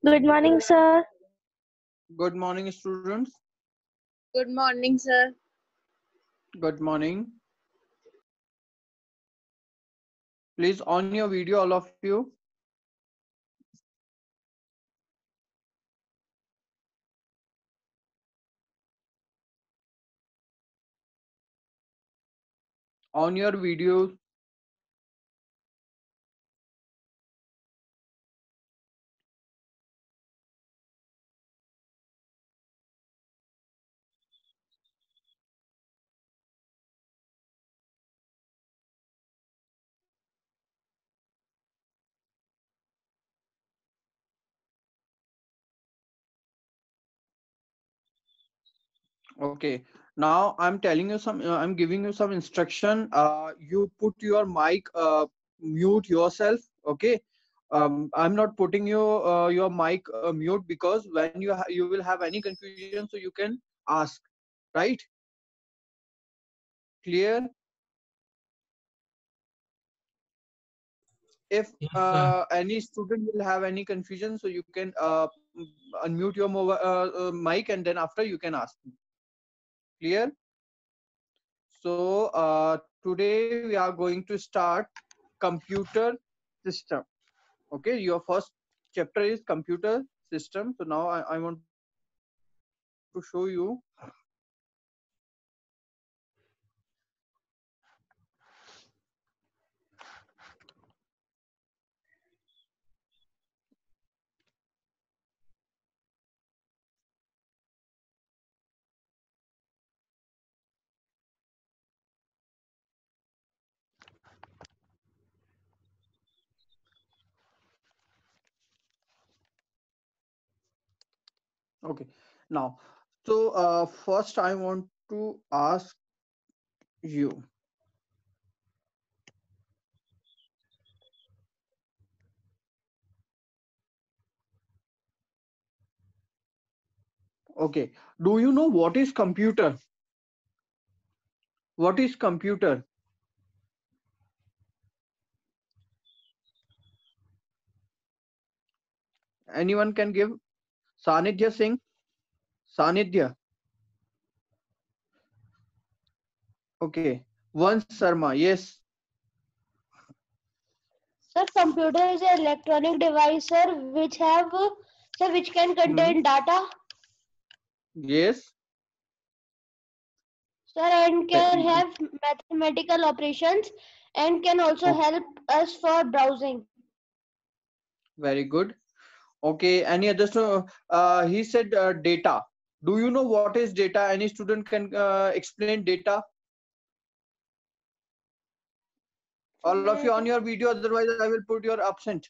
Good morning, sir. Good morning, students. Good morning, sir. Good morning. Please on your video, all of you. On your video. Okay. Now I'm telling you some. I'm giving you some instruction. You put your mic. Mute yourself. Okay. I'm not putting your mic mute because when you will have any confusion, so you can ask. Right? Clear? If Yes, sir. any student will have any confusion, so you can unmute your mobile mic, and then after you can ask. Clear? So today we are going to start computer system. Okay, your first chapter is computer system. So now I want to show you. Okay, now, so first I want to ask you. Okay, do you know what is computer? What is computer? Anyone can give? Sanidhya Singh? Sanidhya. Okay. Vansh Sharma. Yes. Sir, computer is an electronic device, sir, which can contain data, Yes. sir, and can Very have mathematical operations, and can also okay. help us for browsing. Very good. Okay. Any other? So, he said data. Do you know what is data? Any student can explain data? All of you on your video. Otherwise, I will put your absent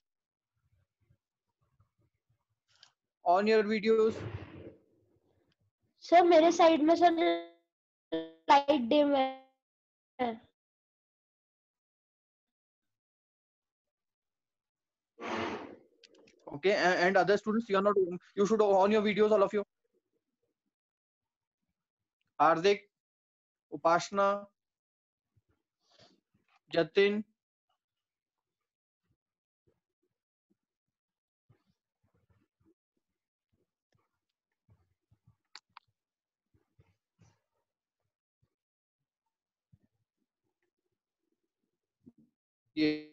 on your videos. Sir मेरे side में sir light dim है. Okay. And other students, you are not. You should on your videos. All of you. Hardik, Upashna, Jatin. Yes.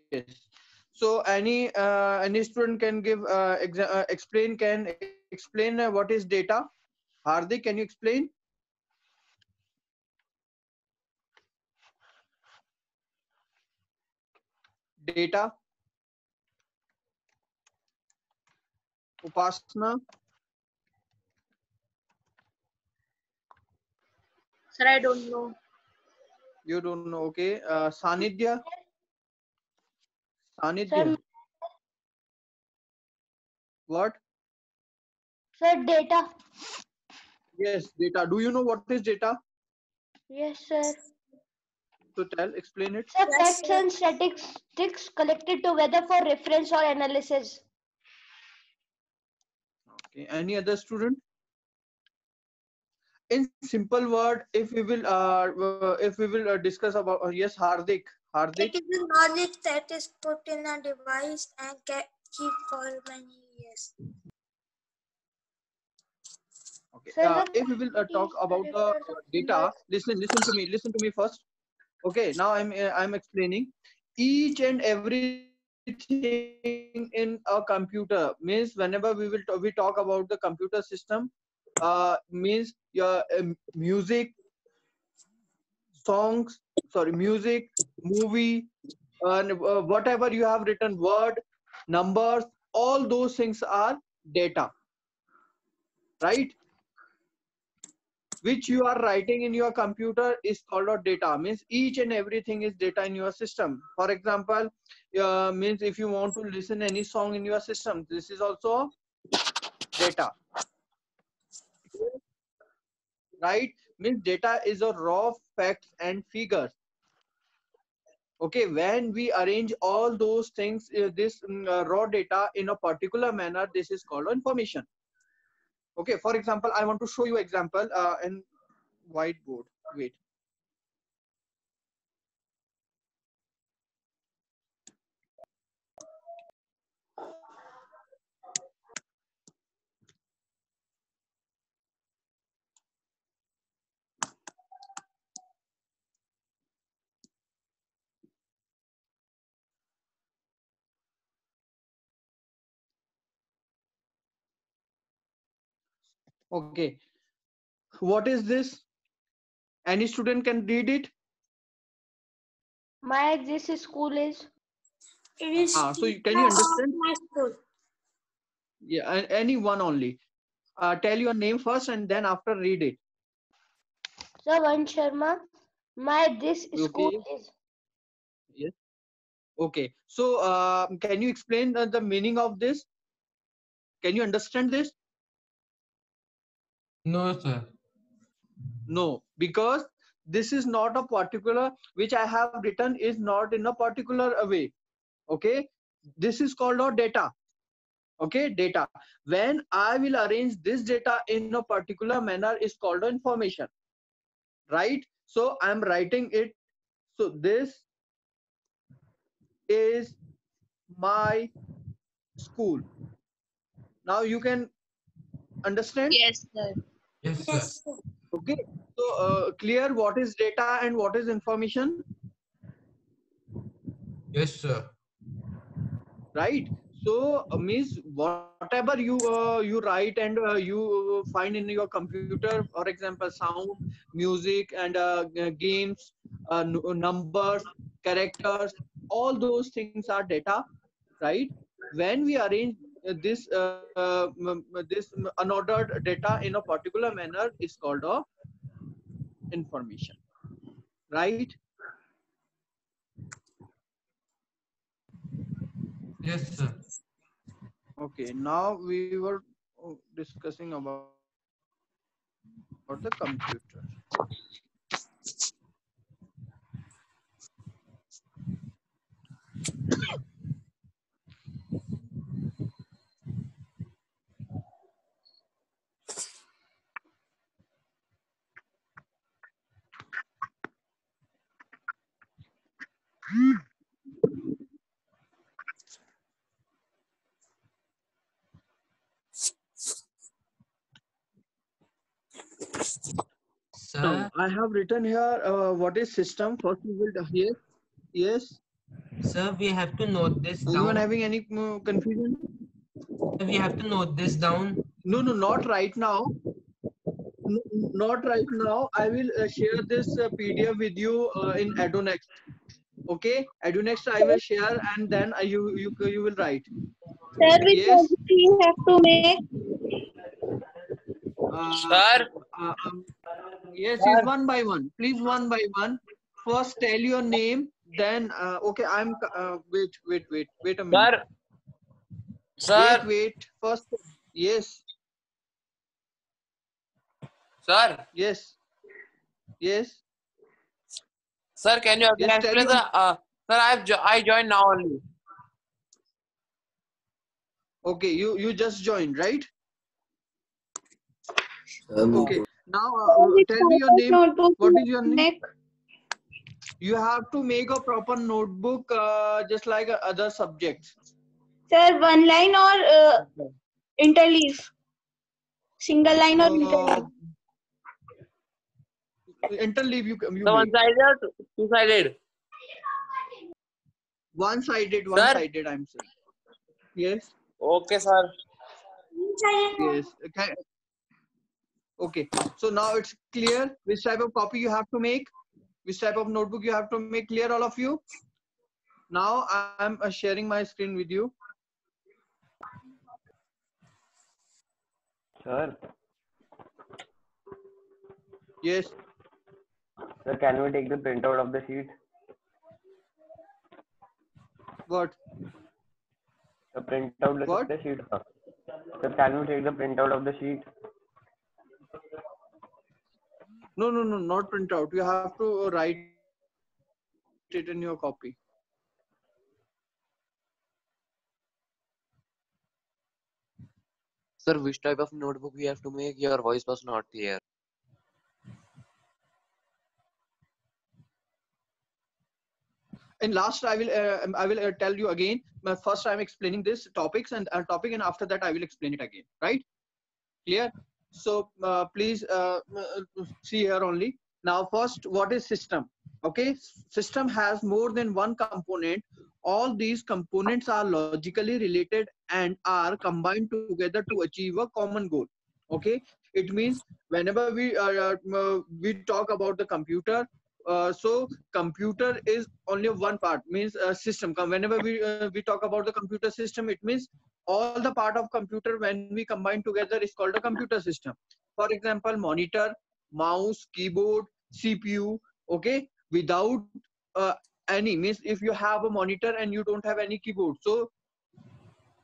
So any student can give explain can explain what is data. Hardik, can you explain? Data. Upasna. Sir, I don't know. You don't know. Okay. Sanidhya. Sir Sanidhya. What? Sir data. Yes, data. Do you know what is data? Yes, sir. So tell, explain it. Sir, Yes, facts sir. and statistics collected together for reference or analysis. Okay. Any other student? In simple word, if we will discuss about yes, Hardik. Hardik. It is a knowledge that is put in a device and keep for many years. Okay. Sir, If we will talk about the data, listen to me first. Okay. Now I'm explaining. Each and everything in a computer means whenever we talk about the computer system, means your music, songs, sorry, music, movie, and whatever you have written, word, numbers, all those things are data, right? Which you are writing in your computer is called a data. Means each and everything is data in your system. For example, means if you want to listen any song in your system, this is also data, right? Means data is a raw facts and figures. Okay, when we arrange all those things, this raw data in a particular manner, this is called information. Okay, for example, I want to show you example in whiteboard. Wait. Okay, what is this? Any student can read it. my this school is. It is So can you understand? my school. Yeah, any one only. Tell your name first and then after read it. Sir, Vansh Sharma. My this school Okay. is. Yes. Okay. So can you explain the meaning of this? Can you understand this? No, sir. No, because this is not a particular which I have written is not in a particular way. Okay. This is called our data. Okay, data. When I will arrange this data in a particular manner is called information, right? So I'm writing it. So this is my school. Now you can understand. Yes, sir. Yes, sir. Yes, sir. Okay, so clear what is data and what is information, Yes, sir. right? So means whatever you write and you find in your computer, for example, sound, music, and games, numbers, characters, all those things are data, right? When we arrange this unordered data in a particular manner is called a information, right? Yes, sir. Okay, now we were discussing about the computer. Now Sir, I have written here what is system. First we will here. Yes. sir, we have to note this Anyone down. having any confusion? We have to note this down. No, no, not right now. Not right now. I will share this PDF with you in EduNext. Okay, EduNext I will share and then you will write. Sir, which Yes. we have to make? Uh, Sir, uh, um, yes, yes, one by one. Please, one by one. First, tell your name. Then, okay, I'm. Wait a minute. sir, sir, Wait. First, yes, sir, yes, yes, sir. Can you again yes. Tell explain your. the? Sir, I joined now only. Okay, you just joined, right? Okay. Now, Sir, which tell me your type of name. notebook What we is your have to name? make? You have to make a proper notebook, just like other subjects. Sir, one line or interleave? Single line or Uh, multi-line? interleave you The make. one-sided or two-sided? One-sided, Sir? one-sided. I'm saying. Yes. Okay, sir. Yes. Okay. So now it's clear which type of copy you have to make, which type of notebook you have to make. Clear, all of you? Now I'm sharing my screen with you. Sir, Yes. sir, can we take the printout of the sheet? What? The printout What? the sheet. Sir, can we take the printout of the sheet? No, not print out. You have to write it in your copy. Sir, which type of notebook we have to make? Your voice was not clear. In last, I will tell you again. First, I'm explaining this topics and topic, and after that, I will explain it again. Right? Clear? So please see here only. Now, first, what is system? Okay, system has more than one component. All these components are logically related and are combined together to achieve a common goal. Okay, it means whenever we talk about the computer, so computer is only one part, means system. Whenever we talk about the computer system, it means all the part of computer when we combine together is called a computer system. For example, monitor, mouse, keyboard, CPU. Okay, without any, means if you have a monitor and you don't have any keyboard, so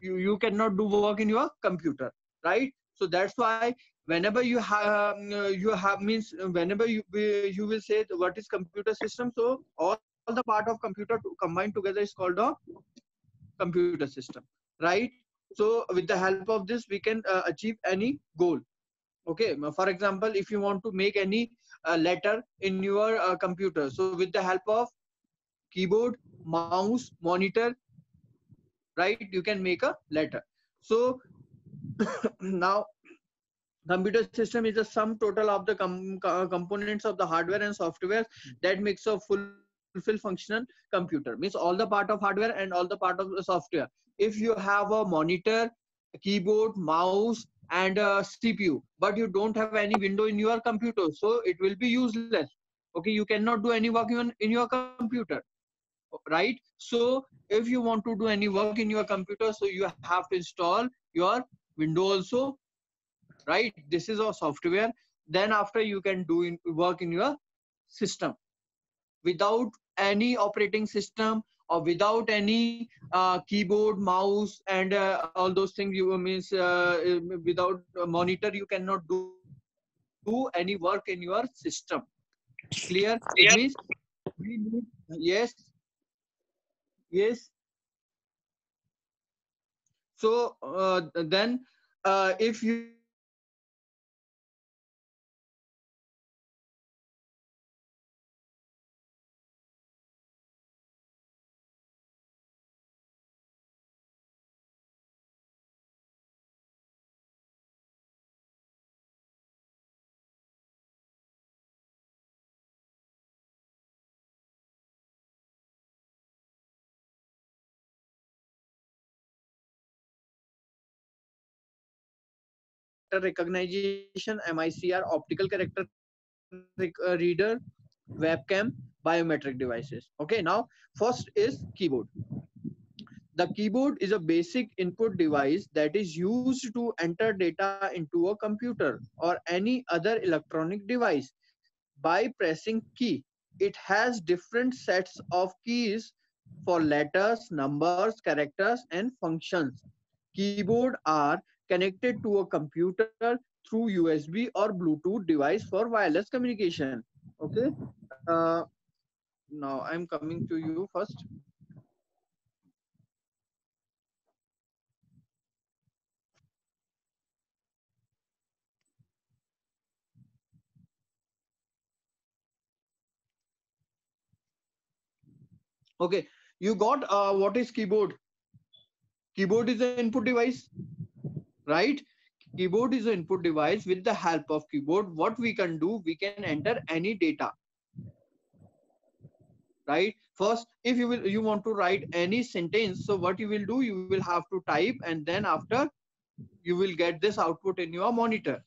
you cannot do work in your computer, right? So that's why whenever you have means whenever you will say what is computer system, so all the part of computer combined together is called a computer system, right? So with the help of this we can achieve any goal. Okay, for example, if you want to make any letter in your computer, so with the help of keyboard, mouse, monitor, right, you can make a letter. So now computer system is the sum total of the components of the hardware and software that makes a fulfill functional computer, means all the part of hardware and all the part of the software. If you have a monitor, keyboard, mouse, and a CPU, but you don't have any window in your computer, so it will be useless. Okay, you cannot do any work even in your computer, right? So if you want to do any work in your computer, so you have to install your window also, right? This is our software. Then after you can do work in your system. Without any operating system or without any keyboard, mouse, and all those things, you means without a monitor you cannot do any work in your system. Clear? It means we need, yes, yes. So then if you have a monitor and keyboard, mouse, and CPU, so all the part of computer combined together is called a computer system, right? So character recognition, MICR, optical character reader, webcam, biometric devices. Okay, now first is keyboard. The keyboard is a basic input device that is used to enter data into a computer or any other electronic device by pressing key. It has different sets of keys for letters, numbers, characters, and functions. Keyboard are connected to a computer through USB or Bluetooth device for wireless communication. Okay. Uh, Now I'm coming to you first. Okay, you got what is keyboard? Keyboard is an input device, right? Keyboard is an input device. With the help of keyboard, what we can do, we can enter any data. Right? First, if you want to write any sentence, so what you will do, you will have to type, and then after you will get this output in your monitor.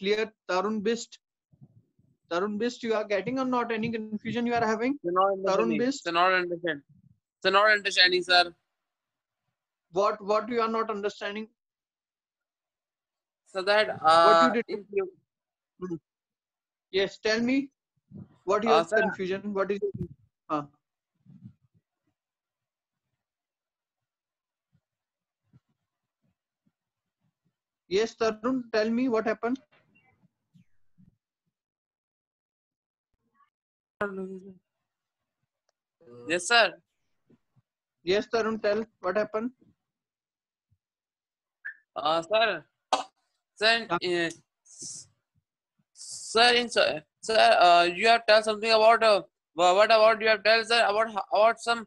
Clear, Tarun Bist? Tarun Bist, you are getting or not? Any confusion you are having? So not Tarun understanding. Bist, So not understand. So not understanding, sir. what you are not understanding? So that What you did? if you Yes, tell me. What your sir, confusion? What is? Yes, Tarun, tell me what happened. yes, sir. Yes, Tarun, tell what happened. Sir, sir, sir, you have tell something about what about you have tell sir about some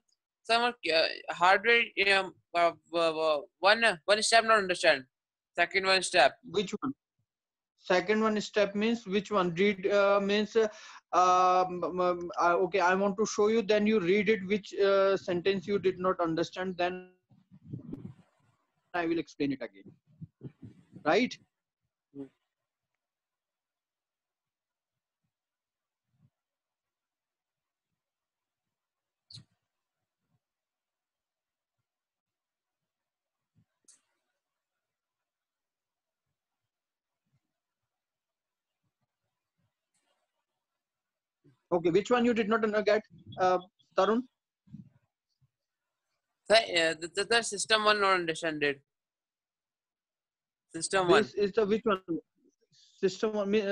hardware one step not understand. Second one step. Which one? Second one step means which one? Read means okay, I want to show you, then you read it, which sentence you did not understand, then I will explain it again. Right? Okay, which one you did not get, Tarun? Sir, the system one not understand it. System one. This is the which one? System one, Yes,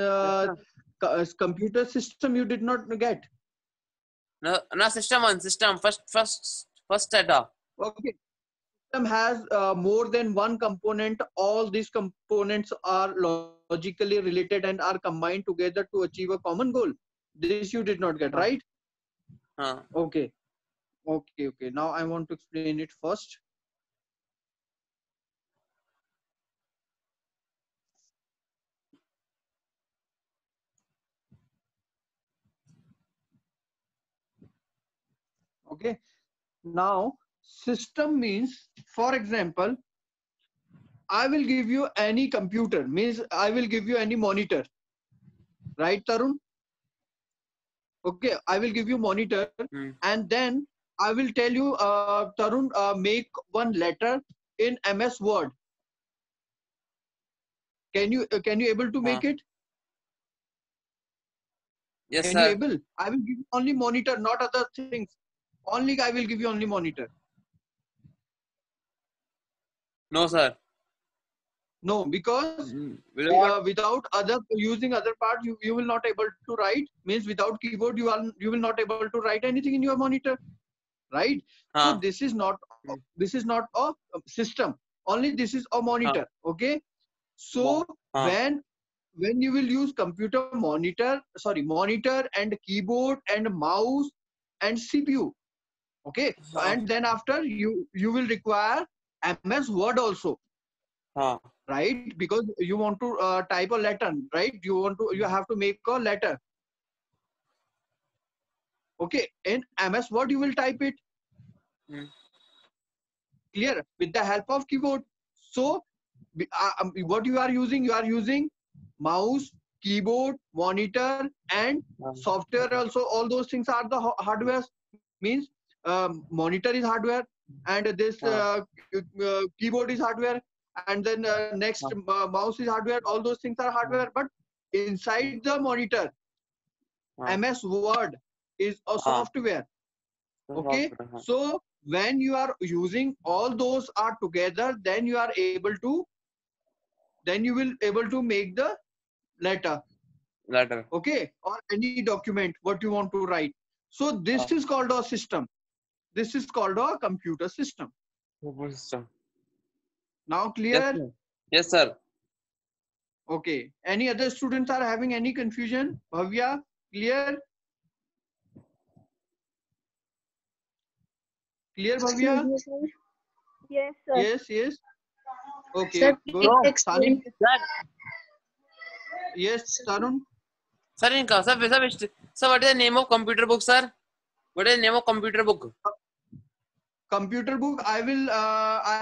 sir. computer system you did not get. No, no system one. System first data. Okay. System has more than one component. All these components are logically related and are combined together to achieve a common goal. This you did not get, right? Okay. Okay. Now I want to explain it first. Okay. Now, system means, for example, I will give you any computer, means I will give you any monitor, right, Tarun? Okay, I will give you monitor, and then I will tell you, Tarun, make one letter in MS Word. Can you able to make it? Yes, Can sir. you able? I will give you only monitor, not other things. Only I will give you only monitor. No, sir. No, because without other using other part, you will not able to write. Means without keyboard, you will not able to write anything in your monitor, right? So this is not a system. Only this is a monitor. Okay. So when you will use computer monitor and keyboard and mouse and CPU, okay, and then after you will require MS Word also, right? Because you want to type a letter, right? You have to make a letter. Okay, in MS Word you will type it. Clear? With the help of keyboard. So what you are using mouse, keyboard, monitor, and software also. All those things are the hardware. Means monitor is hardware, and this keyboard is hardware, and then next mouse is hardware. All those things are hardware, but inside the monitor, MS Word is a software. Okay, so when you are using all those are together, then you are able to, then you will able to make the letter, okay, or any document what you want to write. So this is called a system. This is called a computer system. Now clear? Yes, sir. Okay, any other students are having any confusion? Bhavya, clear? Clear, Bhavya? Yes, sir. Yes. Okay, Sir, good. please No. explain. Sir, Yes, Tarun. sir, sir, what is the name of computer book, sir? What is the name of computer book? Computer book, I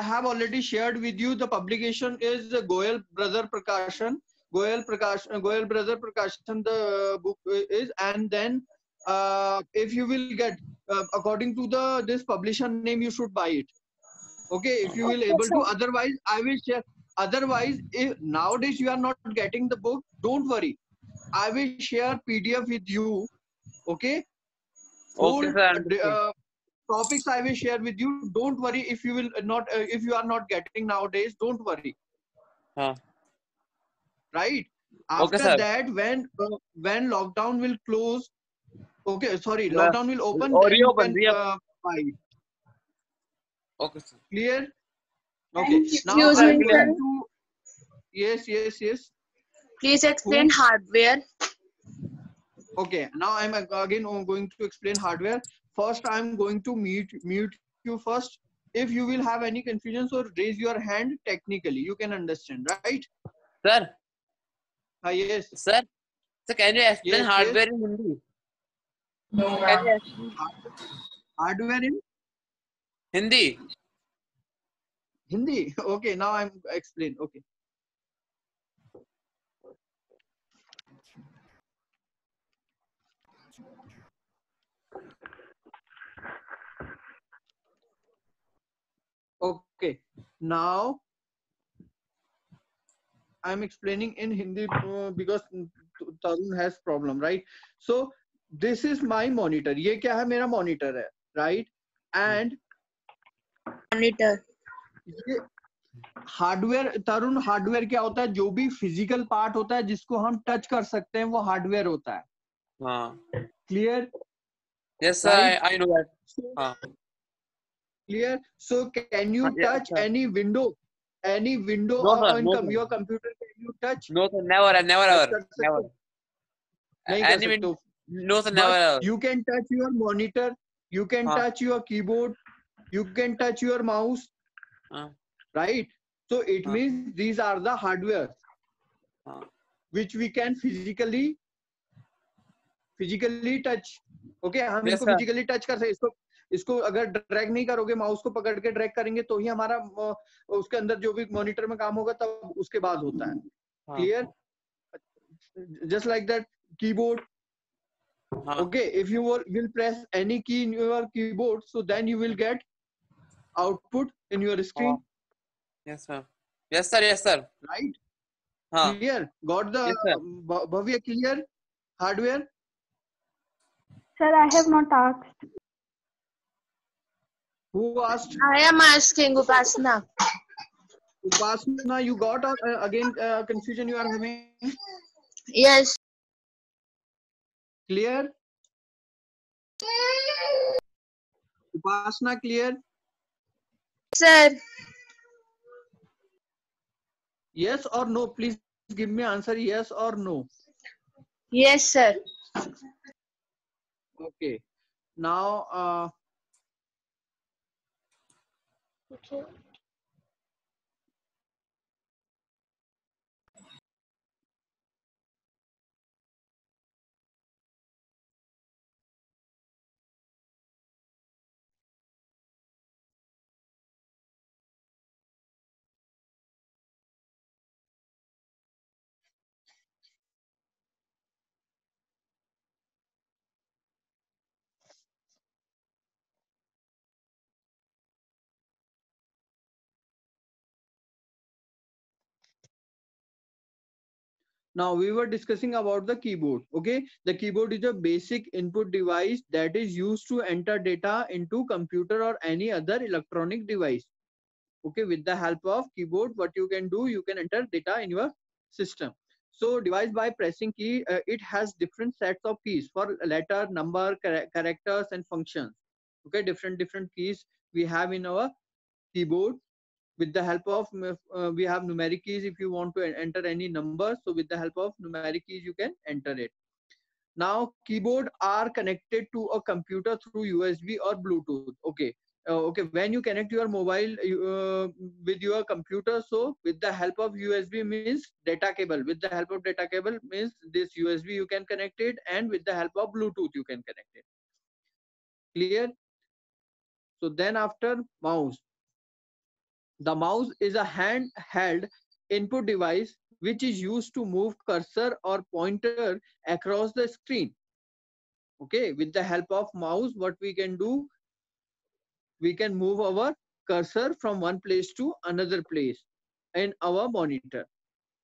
have already shared with you. The publication is Goyal Brother Prakashan. Goyal Brother Prakashan, the book is. And then if you will get, according to this publisher name, you should buy it. Okay, if you will able to. Otherwise, I will share. Otherwise, if nowadays you are not getting the book, don't worry. I will share PDF with you. Okay, whole Okay, sir. Understood. topics I will share with you. Don't worry if you will not if you are not getting nowadays. Don't worry. Huh. Right. Okay, After sir. that, when lockdown will close, okay, sorry, Uh, lockdown will open, or then you reopen, can reopen. buy it. Okay, sir. Clear? Okay. Now Excuse I'm me, going sir. to. Yes, yes, yes. Please explain Who? hardware. Okay. Now I'm again going to explain hardware. First, I'm going to mute you first. If you will have any confusion, so raise your hand technically. You can understand, right? Sir, Yes. sir, sir, can you explain Yes, yes. hardware in Hindi? Can you explain Hardware in Hindi? Hindi. Okay, now I'm explain. Okay. Okay. Now I'm explaining in Hindi because Tarun has problem, right? So this is my monitor. ये क्या है मेरा monitor है, right? And Monitor. ये hardware तरुण hardware क्या होता है? जो भी फिजिकल पार्ट होता है जिसको हम टच कर सकते हैं वो हार्डवेयर होता है. हाँ. Clear? Yes, sir. Right? I know that. हाँ. Clear? So can you Yeah, touch sir. any window? Any window No, sir. on No, sir. your computer? Can you touch? No, sir. Never, never, Touch ever. कर सकते Never. हो? नहीं कर Any सकते हो. No, sir. Never, But ever. you can touch your monitor, you can हाँ. touch your keyboard, you can touch your mouse, हाँ. right? So it हाँ. means these are the hardware हाँ. which we can physically touch. Okay, हम Yes, इनको sir. physically touch कर सकते. इसको अगर ड्रैग नहीं करोगे, माउस को पकड़ के ड्रैग करेंगे तो ही हमारा उसके अंदर जो भी मॉनिटर में काम होगा तब उसके बाद होता है. हाँ. Clear? Just like that keyboard. हाँ. Okay, if you will press any key in your keyboard, so then you will get output in your screen. Yes, sir. Yes, sir. Yes, sir. Right? हाँ. Clear? Got the Yes, sir. Bhavya clear? Hardware? Sir, I have not asked. Who asked? I am asking Upasna. Upasna, you got again confusion you are having? Yes. Clear? Upasna, clear? Sir. Yes or no? Please give me answer yes or no. Yes, sir. Okay. Now, Okay. now we were discussing about the keyboard. Okay, the keyboard is a basic input device that is used to enter data into computer or any other electronic device. Okay, with the help of keyboard, what you can do, you can enter data in your system. So device by pressing key, it has different sets of keys for letter, number, characters and functions. Okay, different keys we have in our keyboard. With the help of we have numeric keys. If you want to enter any number, so with the help of numeric keys you can enter it. Now keyboard are connected to a computer through USB or Bluetooth. Okay, okay, when you connect your mobile with your computer, so with the help of USB means data cable. With the help of data cable means this USB you can connect it, and with the help of Bluetooth you can connect it. Clear? So then after mouse. The mouse is a handheld input device which is used to move cursor or pointer across the screen. Okay, with the help of mouse, what we can do, we can move our cursor from one place to another place in our monitor.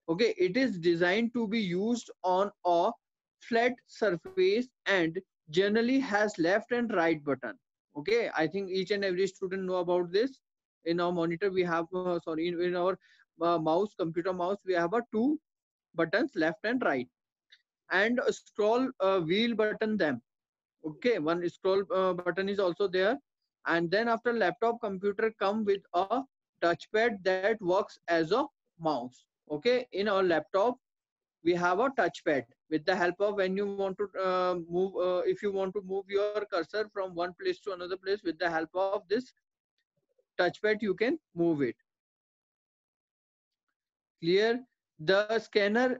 Okay, it is designed to be used on a flat surface and generally has left and right button. Okay, I think each and every student know about this. In our monitor we have in our mouse, computer mouse, we have a two buttons, left and right, and a scroll wheel button them. Okay, one scroll button is also there. And then after laptop computer come with a touchpad that works as a mouse. Okay, in our laptop we have a touchpad. With the help of, when you want to move if you want to move your cursor from one place to another place, with the help of this touchpad you can move it. Clear? The scanner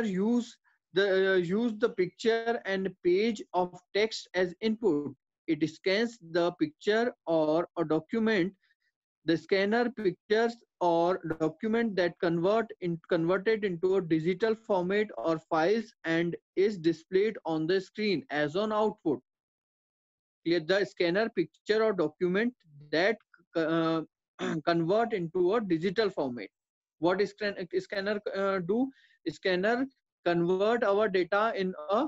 use the picture and page of text as input. It scans the picture or a document. The scanner pictures or document that converted into a digital format or files and is displayed on the screen as an output. Clear? The scanner picture or document that uh, convert into a digital format. What is scanner do? Scanner convert our data in a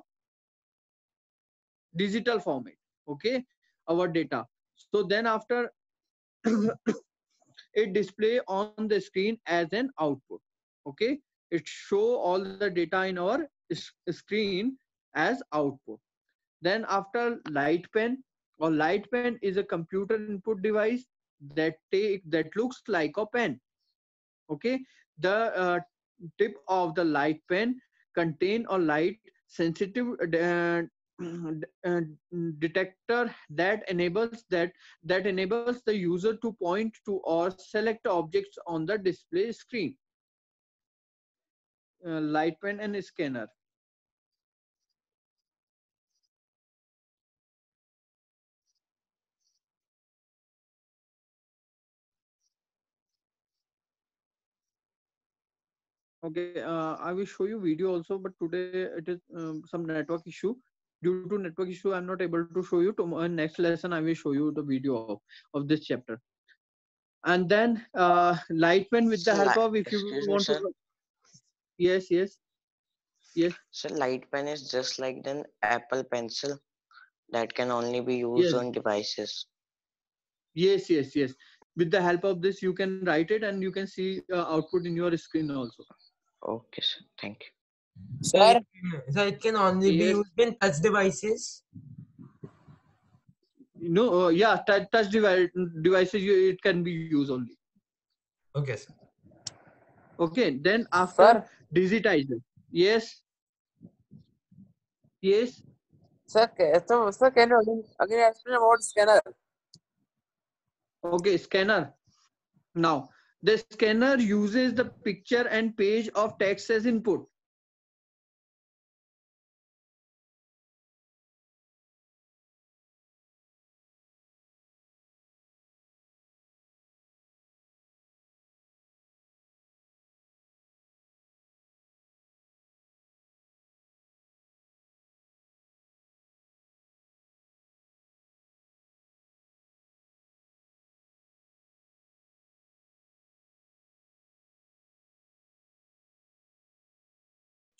digital format. Okay, our data. So then after it display on the screen as an output. Okay, it show all the data in our screen as output. Then after light pen, or light pen is a computer input device that looks like a pen. Okay, the tip of the light pen contain a light sensitive uh, detector that enables the user to point to or select objects on the display screen. Light pen and scanner. Okay, I will show you video also, but today it is some network issue. Due to network issue, I'm not able to show you. Tomorrow, next lesson, I will show you the video of this chapter. And then light pen with the So, help of, if you excuse me, want to. sir. Yes, yes, yes, So, light pen is just like an Apple Pencil that can only be used yes, on devices. yes, yes, yes. With the help of this, you can write it and you can see output in your screen also. Okay, sir. Thank you. Sir, So it can only be Yes. used in touch devices. No, yeah, touch devices, it can be used only. Okay, sir. Okay, then after sir, digitizer. Yes, yes. sir, can you again explain about scanner? Okay, scanner. Now, the scanner uses the picture and page of text as input.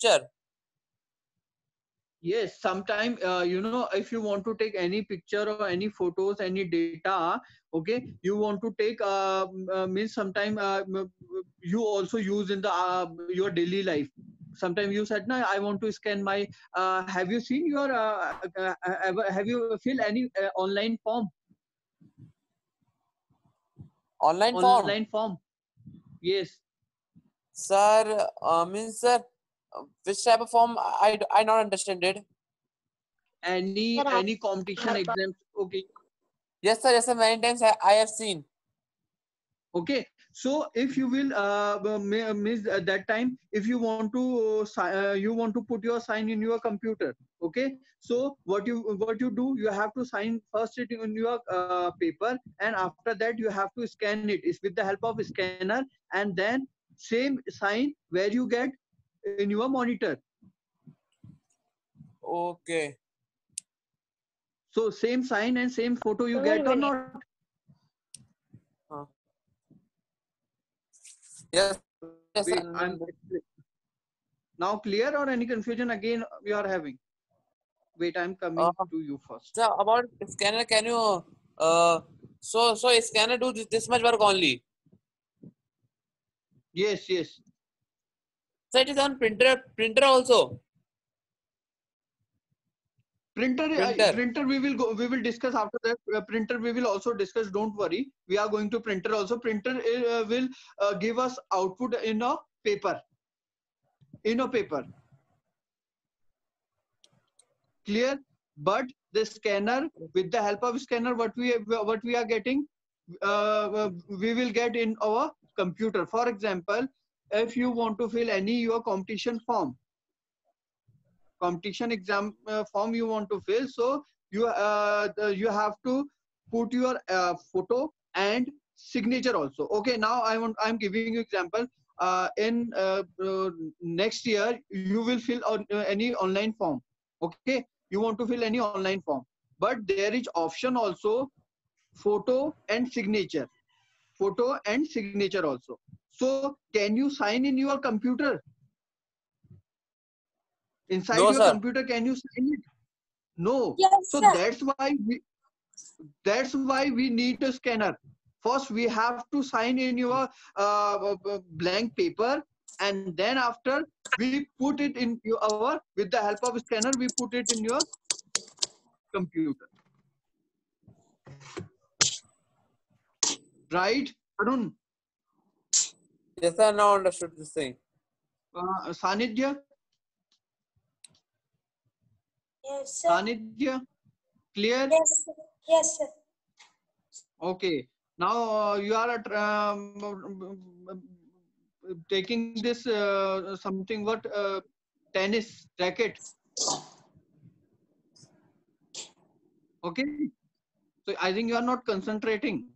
Sure. Yes, sometime if you want to take any picture or any photos, any data, okay, you want to take means sometime you also use in the your daily life. Sometimes you said, "No, I want to scan my." Have you seen your? Have you fill any online form? Online form. Online form. Yes. Sir, means sir, which type of form? I not understand it. Any competition exams. Okay. Yes, sir. Yes, sir. Many times I have seen. Okay, so if you will miss that time, if you want to you want to put your sign in your computer. Okay, so what you do, you have to sign first it in your paper, and after that you have to scan it. It's with the help of scanner, and then same sign where you get in your monitor. Okay. So same sign and same photo you get or not? Huh. Yes. Yes, Wait, sir. now clear or any confusion again you are having? Wait, I'm coming to you first. So about scanner, can you so scanner do this much work only? Yes, yes. So it is on printer also. Printer, Printer. printer we will discuss after that. Printer we will also discuss, don't worry. We are going to printer also. Printer will give us output in a paper. In a paper. Clear? But the scanner, with the help of scanner, what we are getting, we will get in our computer. For example, if you want to fill any your competition form, competition exam form you want to fill, so you have to put your photo and signature also. Okay, now I'm giving you example. In next year you will fill on any online form. Okay, you want to fill any online form, but there is option also, photo and signature, photo and signature also. So can you sign in your computer? Inside No, your sir. computer, can you sign it? No. Yes, So sir. that's why we need a scanner. First we have to sign in your blank paper, and then after we put it in our, with the help of scanner we put it in your computer. Right, Arun? Yes, sir. Now understood this thing. Sanidhya? Yes, sir. Sanidhya? Clear? Yes, sir. Yes, sir. Okay. Now you are at, taking this something what tennis racket. Okay. So I think you are not concentrating.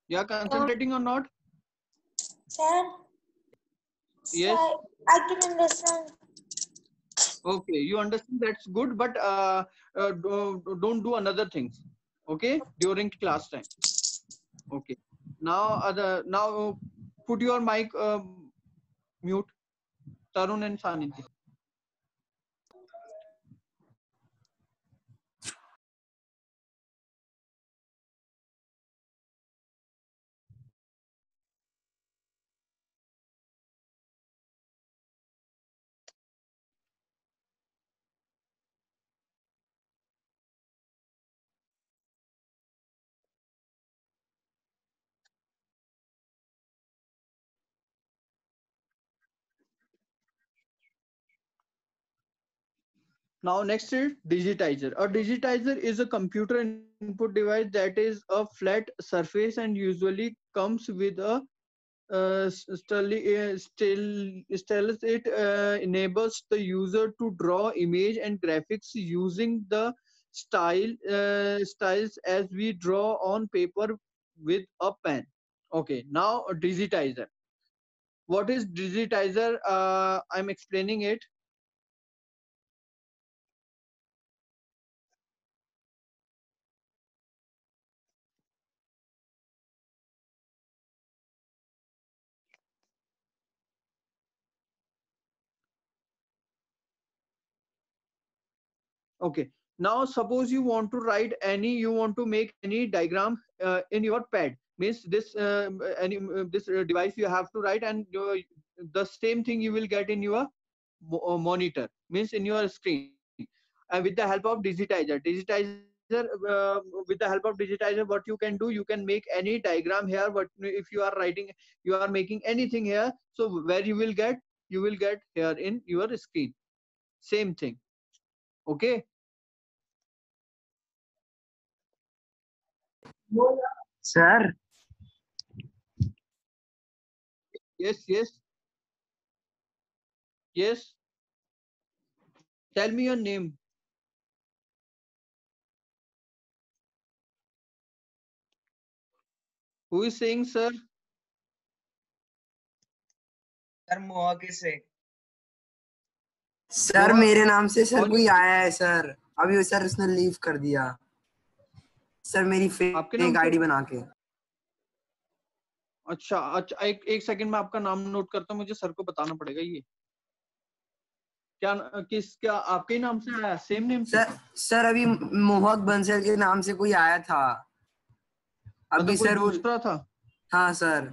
You are concentrating or not? Sir, Yes. I can understand. Okay. You understand, that's good, but don't do another things. Okay. During class time. Okay. Now put your mic mute. Tarun and Sanidhya. Now next is digitizer. A digitizer is a computer input device that is a flat surface and usually comes with a stylus. It enables the user to draw image and graphics using the styles as we draw on paper with a pen. Okay, now a digitizer. What is digitizer? I'm explaining it. Okay. Now suppose you want to write any, you want to make any diagram in your pad. Means this this device you have to write, and the same thing you will get in your monitor. Means in your screen. And with the help of digitizer, with the help of digitizer, what you can do, you can make any diagram here. But if you are writing, you are making anything here. So where you will get here in your screen. Same thing. Okay. Sir, Yes, yes, yes. Tell me your name. Who is saying, sir? Sir मोहाके से sir Mohak, मेरे नाम से sir all कोई your आया है sir, अभी sir उसने लीव कर दिया सर मेरी आपके नाम फेक से? आईडी बना के। अच्छा अच्छा, एक सेकंड में आपका नाम नोट करता हूँ, मुझे सर को बताना पड़ेगा ये क्या क्या आपके ही नाम से आया, सेम नेम से? सर अभी मोहक बंसल के नाम से कोई आया था अभी मतलब कोई सर वो। दूसरा था? हाँ सर।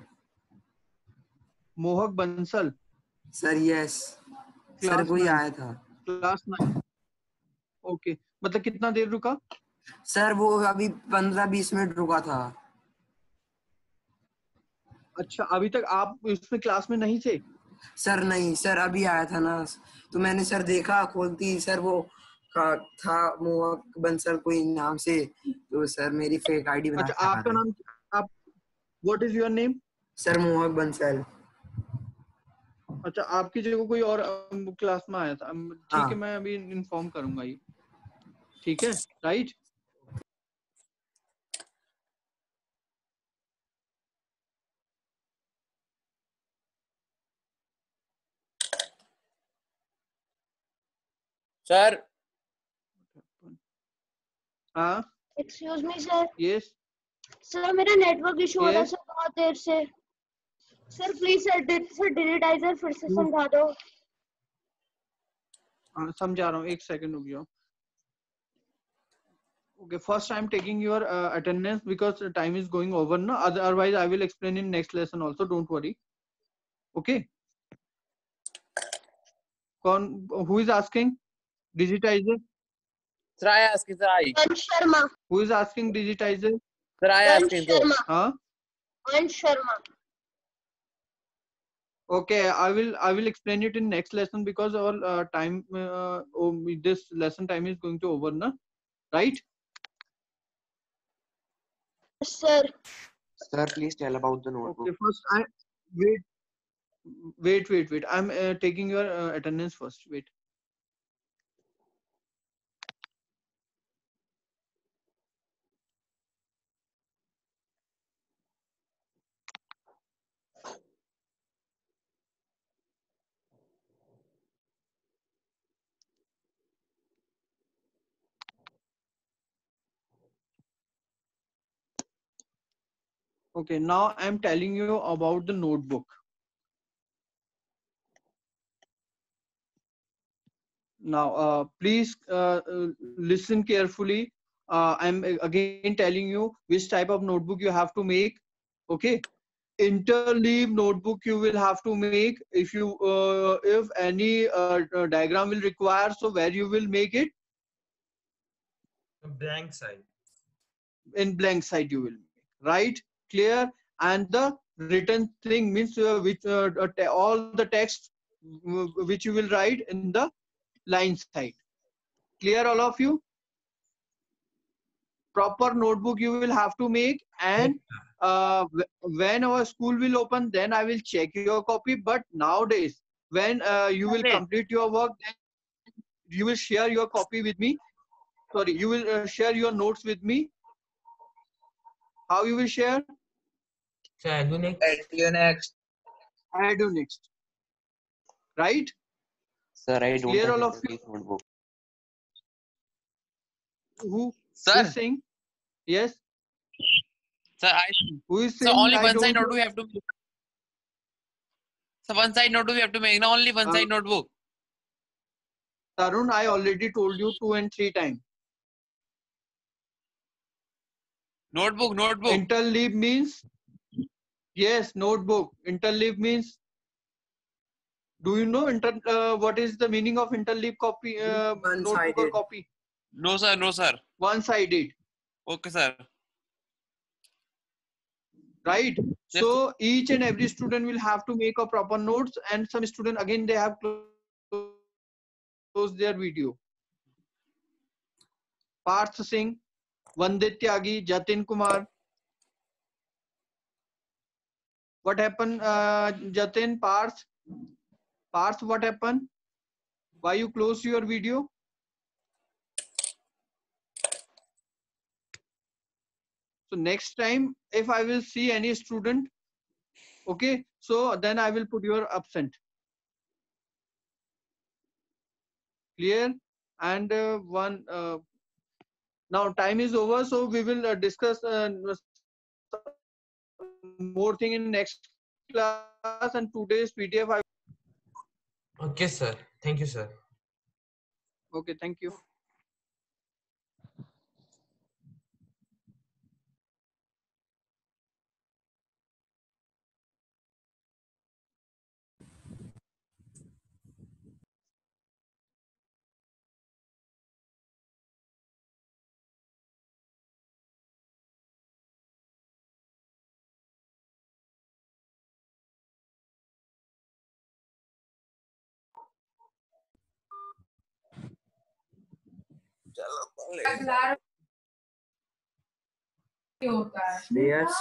मोहक Bansal sir yes sir class कोई 9, आया था। क्लास 9। ओके, मतलब कितना देर रुका? सर वो अभी 15-20 मिनट रुका था। अच्छा, अभी तक आप इसमें क्लास में नहीं थे? सर नहीं सर, अभी आया था ना, तो मैंने सर देखा खोलती सर वो था मोहक बंसल कोई नाम से, तो सर मेरी फेक आईडी बना अच्छा, के आ आपका रहा है। नाम, आप what is your name? Sir मोहक बंसल। अच्छा, आपकी जगह कोई और क्लास में आया था? ठीक हाँ। है, मैं अभी इन्फॉर्म करूंगा ये। ठीक है, राइट। सर हाँ, excuse me sir. Yes sir मेरा नेटवर्क इशू हो रहा है यस। सर बहुत देर से। सर प्लीज सर डिलीटाइजर फिर से समझा दो। समझा रहा हूँ, एक सेकंड रुक जाओ। Okay, first I'm taking your attendance because the time is going over now. Otherwise, I will explain in next lesson also. Don't worry. Okay. Who is asking? Digitizer. Sir, I asking, sir, I. Vansh Sharma. Who is asking digitizer? Sir, I Vansh asking, sir. Sharma. Huh? Vansh Sharma. Okay, I will explain it in next lesson because our time this lesson time is going to over na, right? Sir. Sir, please tell about the notebook. Okay, first I wait. I'm taking your attendance first. Wait. Okay, now I'm telling you about the notebook. Now, please listen carefully. I'm again telling you which type of notebook you have to make. Okay, interleave notebook you will have to make. If any diagram will require, so where you will make it? blank side. In blank side you will make, right? Clear? And the written thing means which all the text which you will write in the line side. Clear, all of you? Proper notebook you will have to make, and when our school will open, then I will check your copy. But nowadays, when you will complete your work, then you will share your copy with me. Sorry, you will share your notes with me. How you will share? So I do next. I do next. Right? Sir, I don't Clear, have all of you? interleave notebook. Who Sir. is saying? Yes. Sir, Who is so saying? only I one don't side notebook we have to make. So one side notebook we have to make. Now only one side notebook. Tarun, I already told you 2 and 3 times. Notebook. Interleave means, yes, notebook. Interleave means, do you know what is the meaning of interleave copy? Notebook or copy? No sir. One-sided. Okay sir. Right? Yes. So each and every student will have to make a proper notes, and some student again they have closed their video. Parth Singh, Vandit Tyagi, Jatin Kumar, What happened, Jatin? Parth, what happened? Why you close your video? So next time, if I will see any student, okay, so then I will put your absent. Clear? And now time is over, so we will discuss more thing in next class. And today's PDF I. Okay, sir. Thank you, sir. Okay, thank you. Yes.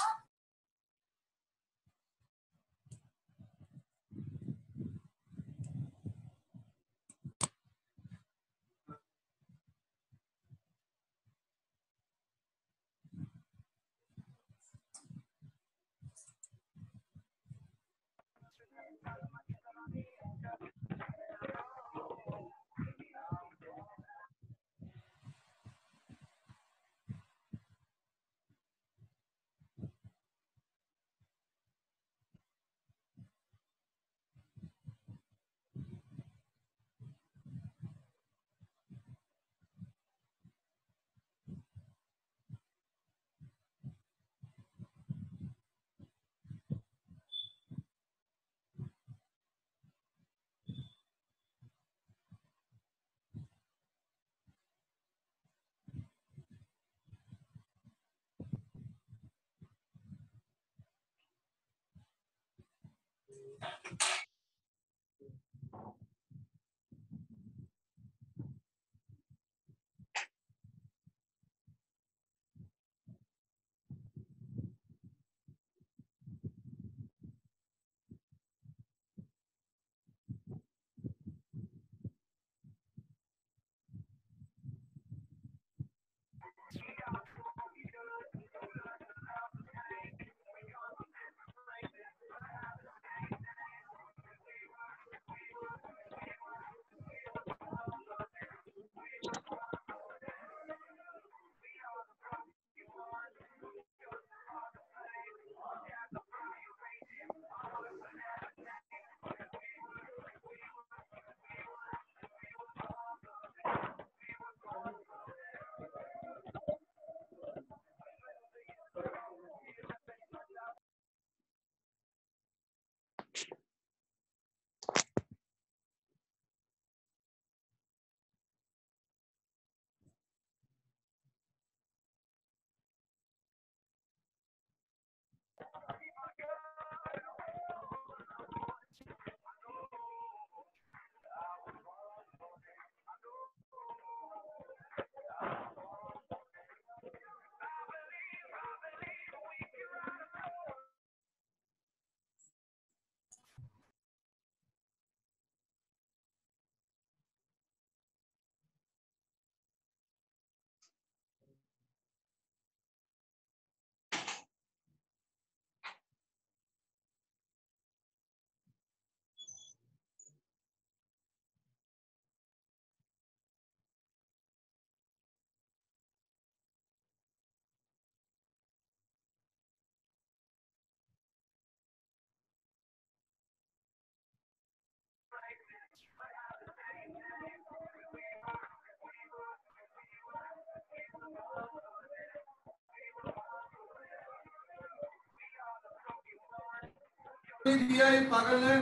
दिया ये पागल है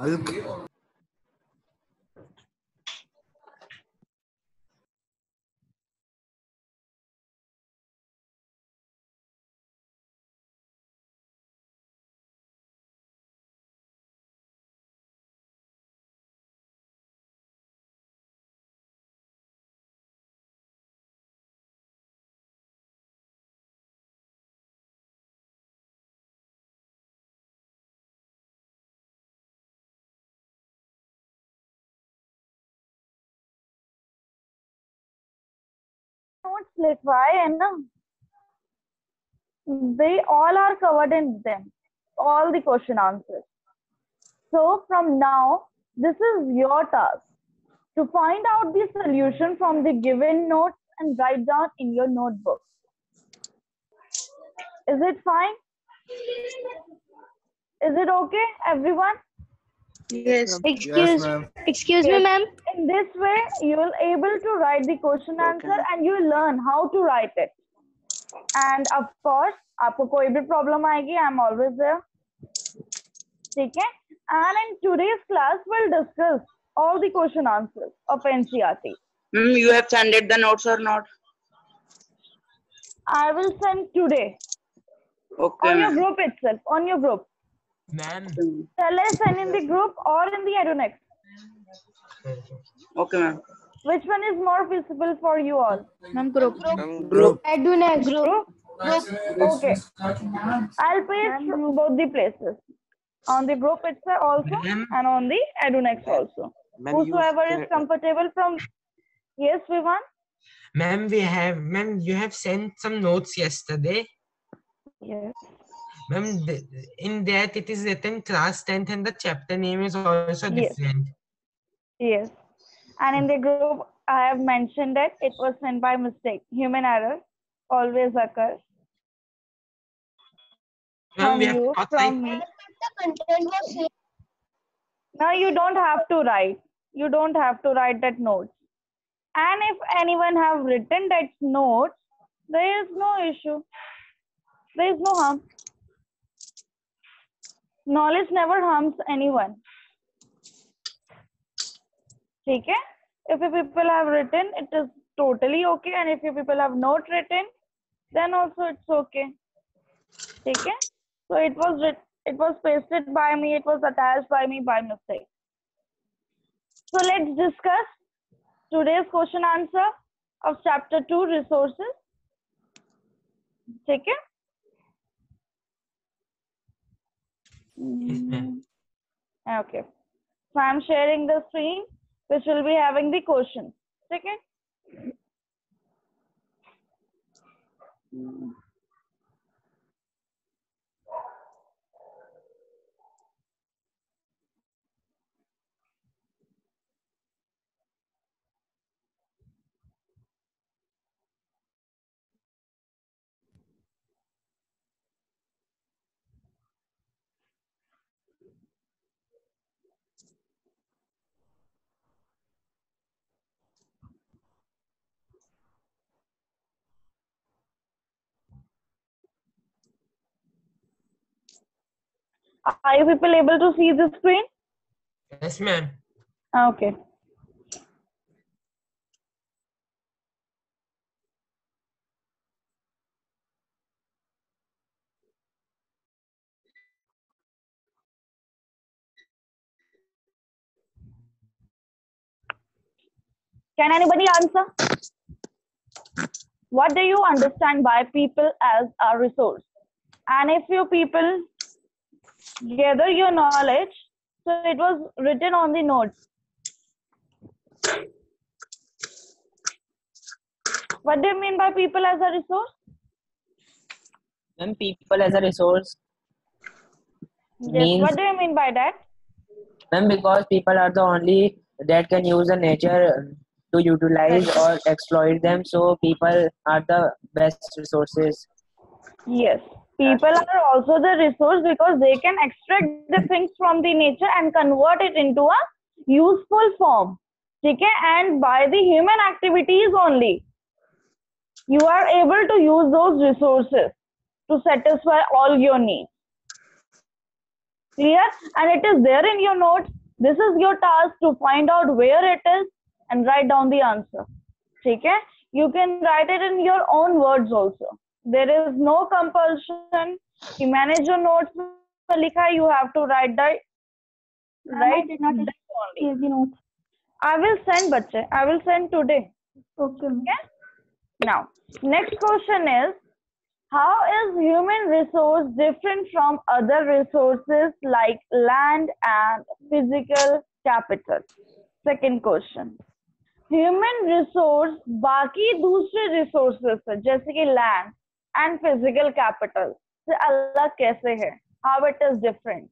Alk. लिखवाए है ना, they all are covered in them, all the question answers. So from now, this is your task to find out the solution from the given notes and write down in your notebook. Is it fine? Is it okay, everyone? Yes. Excuse me, ma'am. In this way, you will able to write the question answer and you will learn how to write it. And of course, आपको कोई भी problem आएगी, I'm always there. ठीक है? And in today's class, we'll discuss all the question answers of NCERT. You have sent the notes or not? I will send today. Okay. On your group itself, on your group. Ma'am. Shall I send in the group or in the EduNext? Okay, ma'am. Which one is more feasible for you all? Group. Group. EduNext. Group? Okay. I'll paste both the places. On the group itself also and on the EduNext also. Whosoever is comfortable from... Yes, Vivan? Ma'am, you have sent some notes yesterday. Yes. Ma'am, in that it is written class 10th and the chapter name is also different. Yes. And in the group, I have mentioned that it was sent by mistake. Human error always occurs. Ma'am, From me. The content was same. Now you don't have to write. You don't have to write that notes. And if anyone have written that notes, there is no issue. There is no harm. Knowledge never harms anyone. Okay? If you people have written, it is totally okay. And if you people have not written, then also it's okay. Okay? So it was pasted by me, it was attached by me by mistake. So let's discuss today's question answer of chapter 2, resources. Okay? Okay. So I'm sharing the screen, which will be having the question. Okay? Are you people able to see the screen? Yes, ma'am. Okay. Can anybody answer? What do you understand by people as a resource? And if you people gather your knowledge, so it was written on the notes. What do you mean by people as a resource? When people as a resource Yes, what do you mean by that? When because people are the only that can use the nature to utilize or exploit them, so people are the best resources. Yes, people are also the resource because they can extract the things from the nature and convert it into a useful form. Okay? And by the human activities only, you are able to use those resources to satisfy all your needs. Clear? And it is there in your notes. This is your task to find out where it is and write down the answer. Okay? You can write it in your own words also. There is no compulsion. You manage your notes. You have to write that. Right? I did not save the notes. I will send, bache. I will send today. Okay. Now, next question is, how is human resource different from other resources like land and physical capital? Second question. Human resource बाकी दूसरे resources से जैसे कि land and physical capital से अलग कैसे है? How it is different?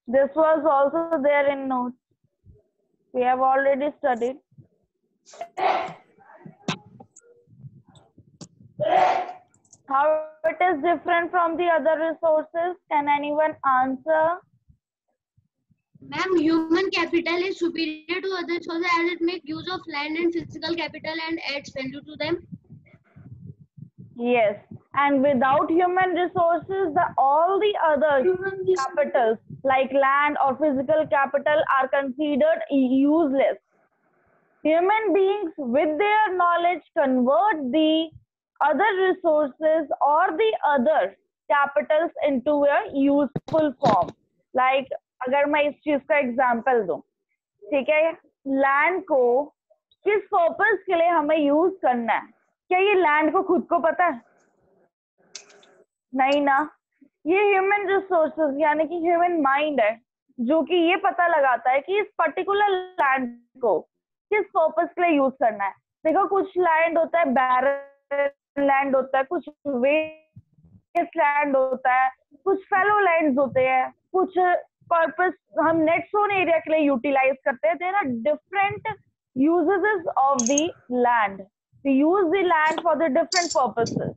This was also there in notes. We have already studied. How it is different from the other resources? Can anyone answer? Ma'am, human capital is superior to other sources as it makes use of land and physical capital and adds value to them. Yes. And without human resources, all the other capitals like land or physical capital are considered useless. Human beings with their knowledge convert the other resources or the other capitals into a useful form. Like अगर मैं इस चीज का example दूं, ठीक है, land को किस पर्पस के लिए हमें यूज करना है, क्या ये लैंड को खुद को पता है? नहीं ना, ये ह्यूमन रिसोर्सेज यानी कि ह्यूमन माइंड है जो कि ये पता लगाता है कि इस पर्टिकुलर लैंड को किस पर्पस के लिए यूज करना है। देखो कुछ लैंड होता है बैरन लैंड होता है, कुछ वेस्ट लैंड होता है, कुछ फैलो लैंड्स होते हैं, कुछ पर्पस हम नेट जोन एरिया के लिए यूटिलाइज करते हैं। There are different uses of the land. We use the land for the different purposes.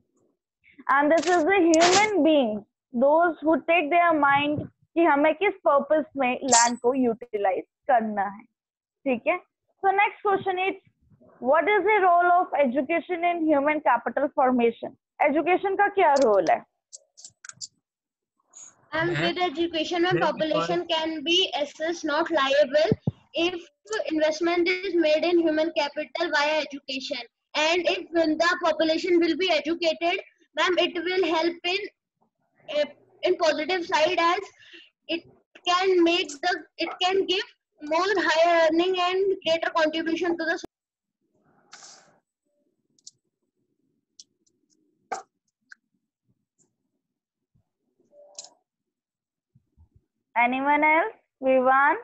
And this is the human beings, those who take their mind कि हमें किस purpose में land को utilize करना है, ठीक है? So next question is, what is the role of education in human capital formation? Education का क्या role है? And with education, when population can be assessed not liable if investment is made in human capital via education, and if the population will be educated, ma'am, it will help in positive side as it can give more higher earning and greater contribution to the society. Anyone else? Vivan?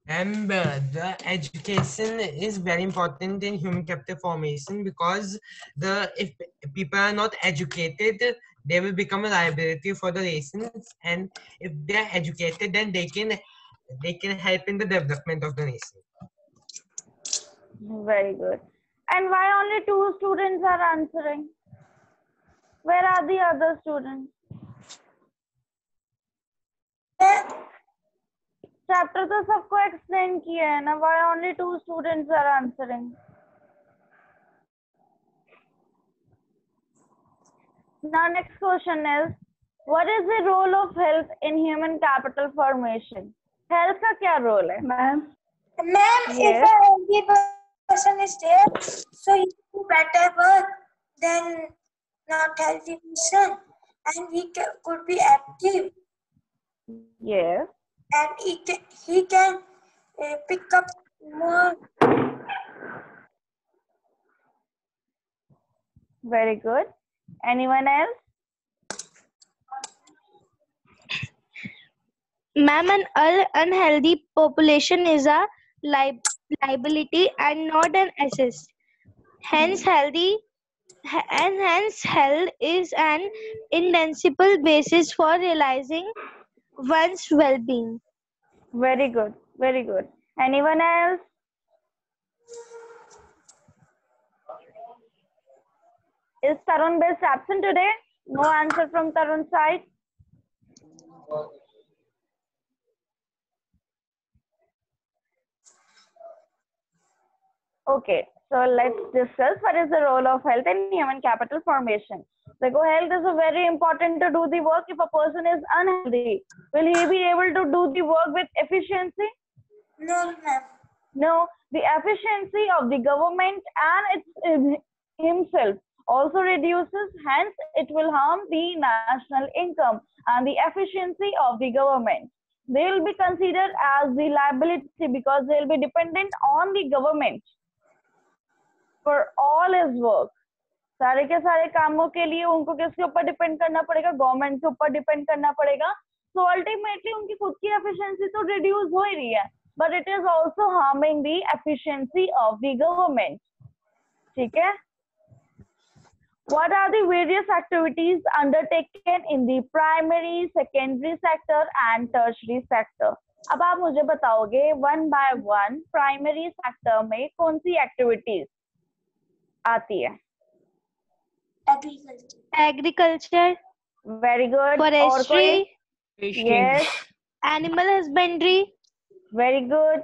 And the education is very important in human capital formation because if people are not educated, they will become a liability for the nations, and if they are educated, then they can help in the development of the nation. Very good. And why only 2 students are answering? Where are the other students? Chapter तो सबको explain किया है ना, why only 2 students are answering? Now next question is, what is the role of health in human capital formation? Health का क्या role है? Ma'am, yes. If a healthy person is there, so he do better work than not healthy person, and he could be active. Yes. And he can pick up more. Very good. Anyone else? Ma'am, an unhealthy population is a liability and not an asset. Hence, health is an indispensable basis for realizing one's well-being. Very good. Very good. Anyone else? Is Tarun Best absent today? No answer from Tarun's side. Okay, so let's discuss what is the role of health in human capital formation. Like, health is very important to do the work. If a person is unhealthy, will he be able to do the work with efficiency? No, ma'am. No, the efficiency of the government and himself also reduces, hence it will harm the national income and the efficiency of the government. They will be considered as the liability because they will be dependent on the government for all his work. सारे के सारे कामों के लिए उनको किसके ऊपर depend करना पड़ेगा? गवर्नमेंट के ऊपर डिपेंड करना पड़ेगा. So ultimately उनकी खुद की efficiency तो reduce हो ही रही है. but it is also harming the efficiency of the government. ठीक है? What are the various activities undertaken in the primary, secondary sector and tertiary sector? अब आप मुझे बताओगे one by one primary sector में कौन सी activities आती है? Agriculture, Very good. और forestry, कोई? Yes. animal husbandry, Very good.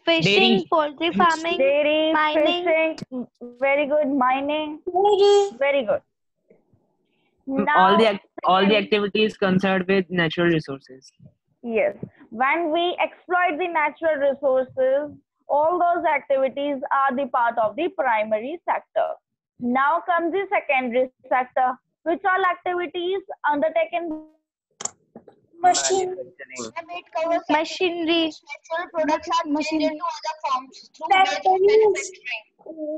fishing, poultry farming, Dairy, mining. fishing. Very good. Mining. Very good. all the second- activities concerned with natural resources. Yes. When we exploit the natural resources, all those activities are the part of the primary sector. Now comes the secondary sector. Which all activities undertaken? Machinery. Natural products are changed into other forms through manufacturing.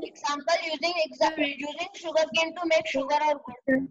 Example, using sugarcane to make sugar or gold.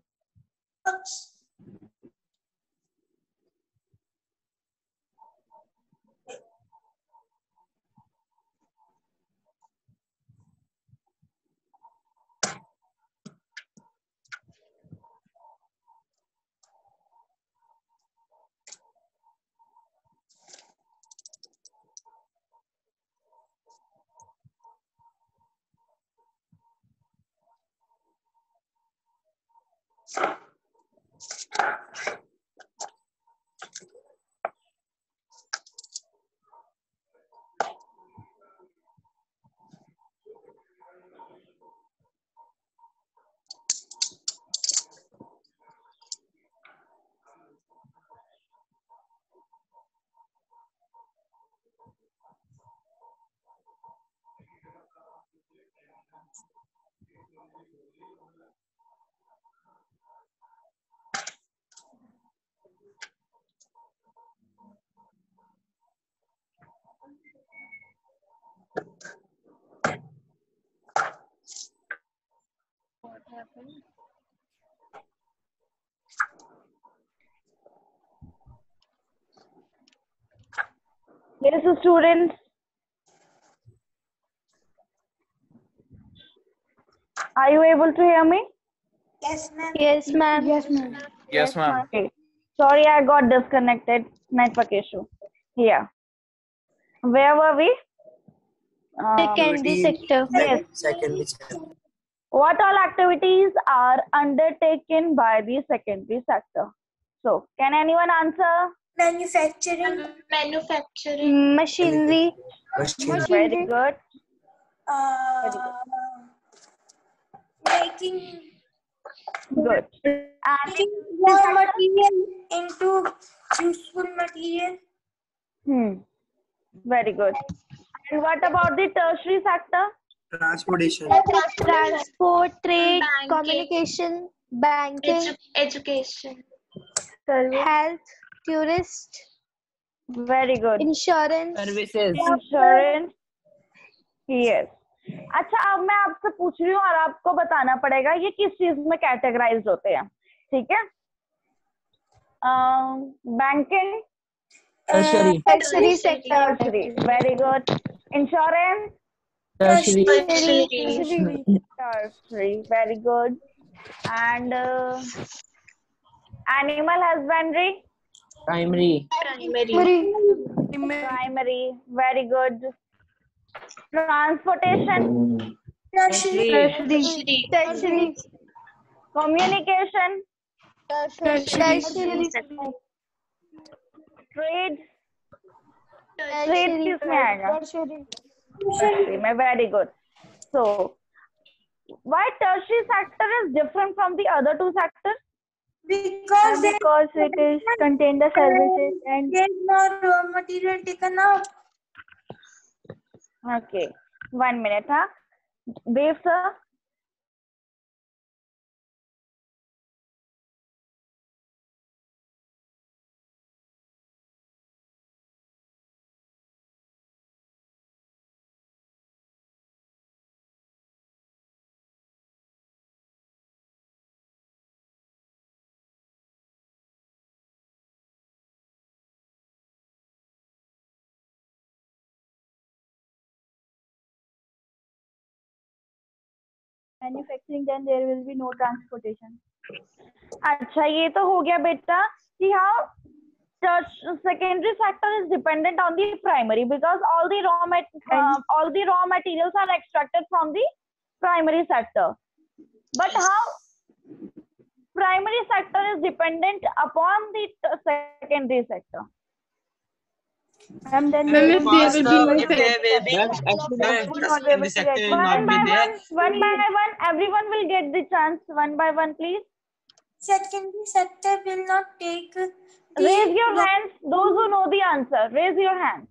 What happened? Yes, students. Are you able to hear me? Yes, ma'am. Yes, ma'am. Yes, ma'am. Yes, ma'am. Okay. Sorry, I got disconnected. Network issue. Yeah. Where were we? Secondary sector. Yes. Secondary sector. What all activities are undertaken by the secondary sector? So, can anyone answer? Manufacturing. Manufacturing. Machinery. Very good. Making Good. And raw material into useful material. Very good. And what about the tertiary sector? Transportation. Transport, trade, Banking. communication, banking, Education. health, tourist, Very good. insurance. Services. Insurance. Yes. अच्छा, अब मैं आपसे पूछ रही हूँ और आपको बताना पड़ेगा ये किस चीज में कैटेगराइज होते हैं, ठीक है? Banking, Tertiary. Tertiary sector. tertiary, very good. Insurance, Tertiary. tertiary, very good. And animal husbandry, Primary. primary, very good. Transportation, Tertiary. Tertiary. communication, Tertiary. trade, trade किसमें आएगा? Tertiary में, very good. So, why tertiary sector is different from the other two sectors? Because it is contain the services and there is no raw material taken out. Okay, 1 minute, huh? Dev sir. manufacturing, then there will be no transportation. अच्छा, ये तो हो गया बेटा कि how secondary sector is dependent on the primary because all the raw materials are extracted from the primary sector. But how primary sector is dependent upon the secondary sector? And then there will be Because if there will be secondary sector will not be there. One by one, everyone will get the chance. One by one, please. Secondary sector will not take. Raise your hands. Those who know the answer, raise your hands.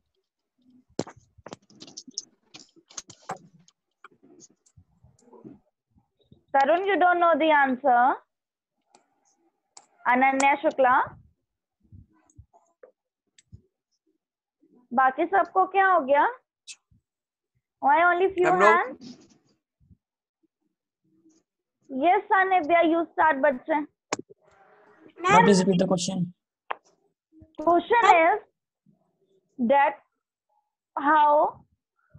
Tarun, you don't know the answer. Ananya Shukla. बाकी सबको क्या हो गया? Why only few hands? Yes, Sanidhya, you start, बच्चे. Please repeat the question. Question is that how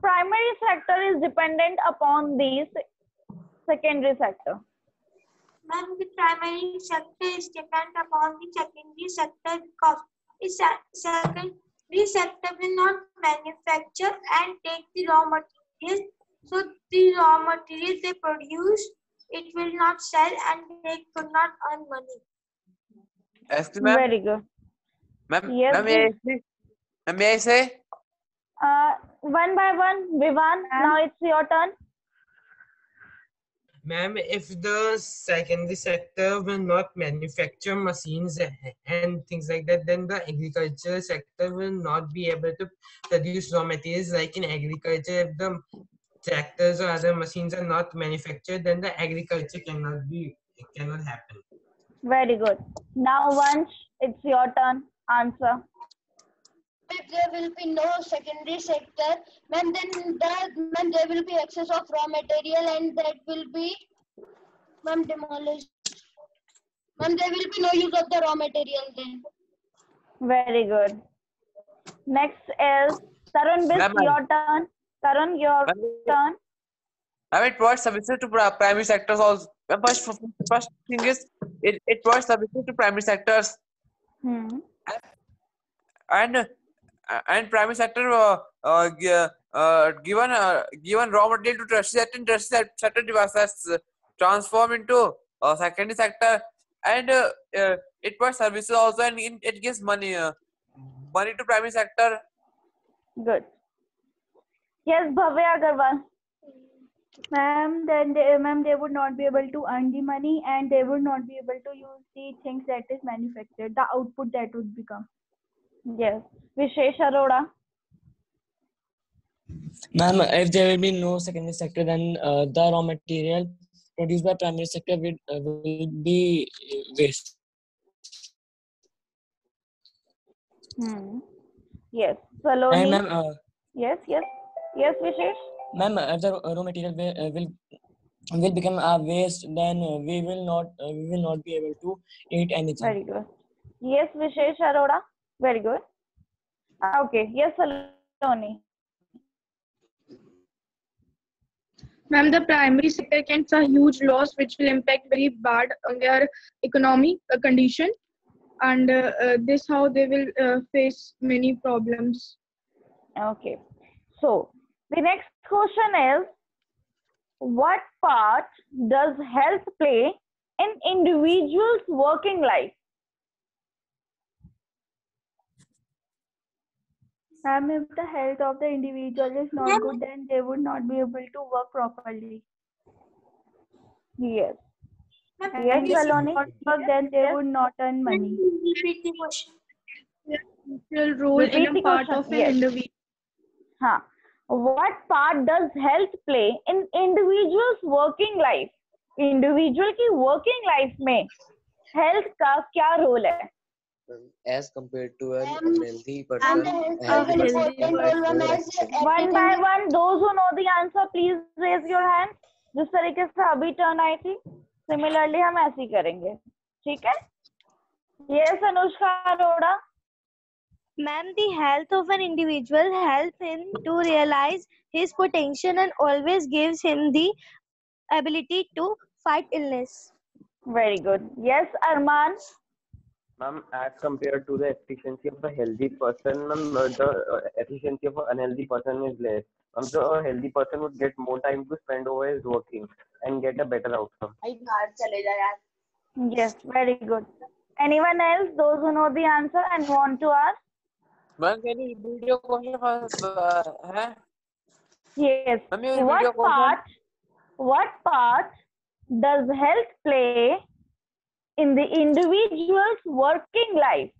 primary sector is dependent upon the secondary sector. Ma'am, the primary sector is dependent upon the secondary sector because the secondary sector will not manufacture and take the raw materials. So the raw materials they produce, it will not sell and they could not earn money. Excuse me, ma'am. Very good. Ma'am, Yes, ma'am, may I say? One by one, Vivan, now it's your turn. Ma'am, if the secondary sector will not manufacture machines and things like that, then the agriculture sector will not be able to produce raw materials. Like in agriculture, if the tractors or other machines are not manufactured, then the agriculture cannot happen. Very good. Now, Vansh, it's your turn. Answer. If there will be no secondary sector, then there will be excess of raw material and that will be demolished. There will be no use of the raw material then. Very good. Next is Tarun, your turn. Tarun, your turn. I mean, it provides services to primary sectors also. First thing is, it provides services to primary sectors. And primary sector given raw material to tertiary sector devices transform into secondary sector, and it provides services also, and it gives money to primary sector. Good. Yes, Bhavya Agarwal. Ma'am, they would not be able to earn the money and they would not be able to use the things that is manufactured, the output that would become. Yes. Vishesh Arora. Ma'am, if there will be no secondary sector, then the raw material produced by primary sector will be waste. Yes. Saloni. And ma'am, Yes, Vishesh. Ma'am, if the raw material will become a waste, then we will not be able to eat anything. Very good. Yes, Vishesh Arora. Very good. Okay. Yes, Saloni. Ma'am, the primary sector can face a huge loss which will impact very bad on their economic condition, and this how they will face many problems. Okay. So the next question is, what part does health play in individuals' working life? Ma'am, if the health of the individual is not good, then they would not be able to work properly. Yes. Yes, Saloni. Then they would not earn money. Repeat the question. Role in a part of an individual. What part does health play in individuals' working life? Individual की working life में health का क्या role है? As compared to an unhealthy person, One by one, those who know the answer, please raise your hand. जिस तरीके से अभी turn I थी, similarly हम ऐसे ही करेंगे, ठीक है? Yes, Anushka Arora. Ma'am, the health of an individual helps him to realize his potential and always gives him the ability to fight illness. Very good. Yes, Arman. Ma'am, as compared to the efficiency of a healthy person, ma'am, the efficiency of an unhealthy person is less. So a healthy person would get more time to spend over his working and get a better outcome. Yes, very good. Anyone else? Those who know the answer and want to ask? Ma'am, can you repeat your question first? Yes. Ma'am, you repeat your question. What part does health play in the individual's working life?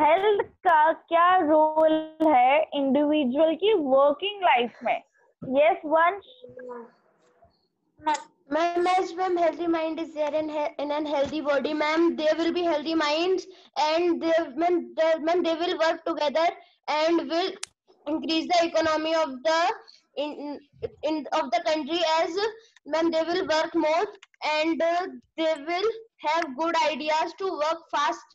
Health का क्या role है individual की working life में? Yes वंश. Ma'am, as ma'am, healthy mind is there in an healthy body, ma'am. There will be healthy minds, and they will work together and will increase the economy of the of the country. As ma'am, they will work more and they will have good ideas to work fast.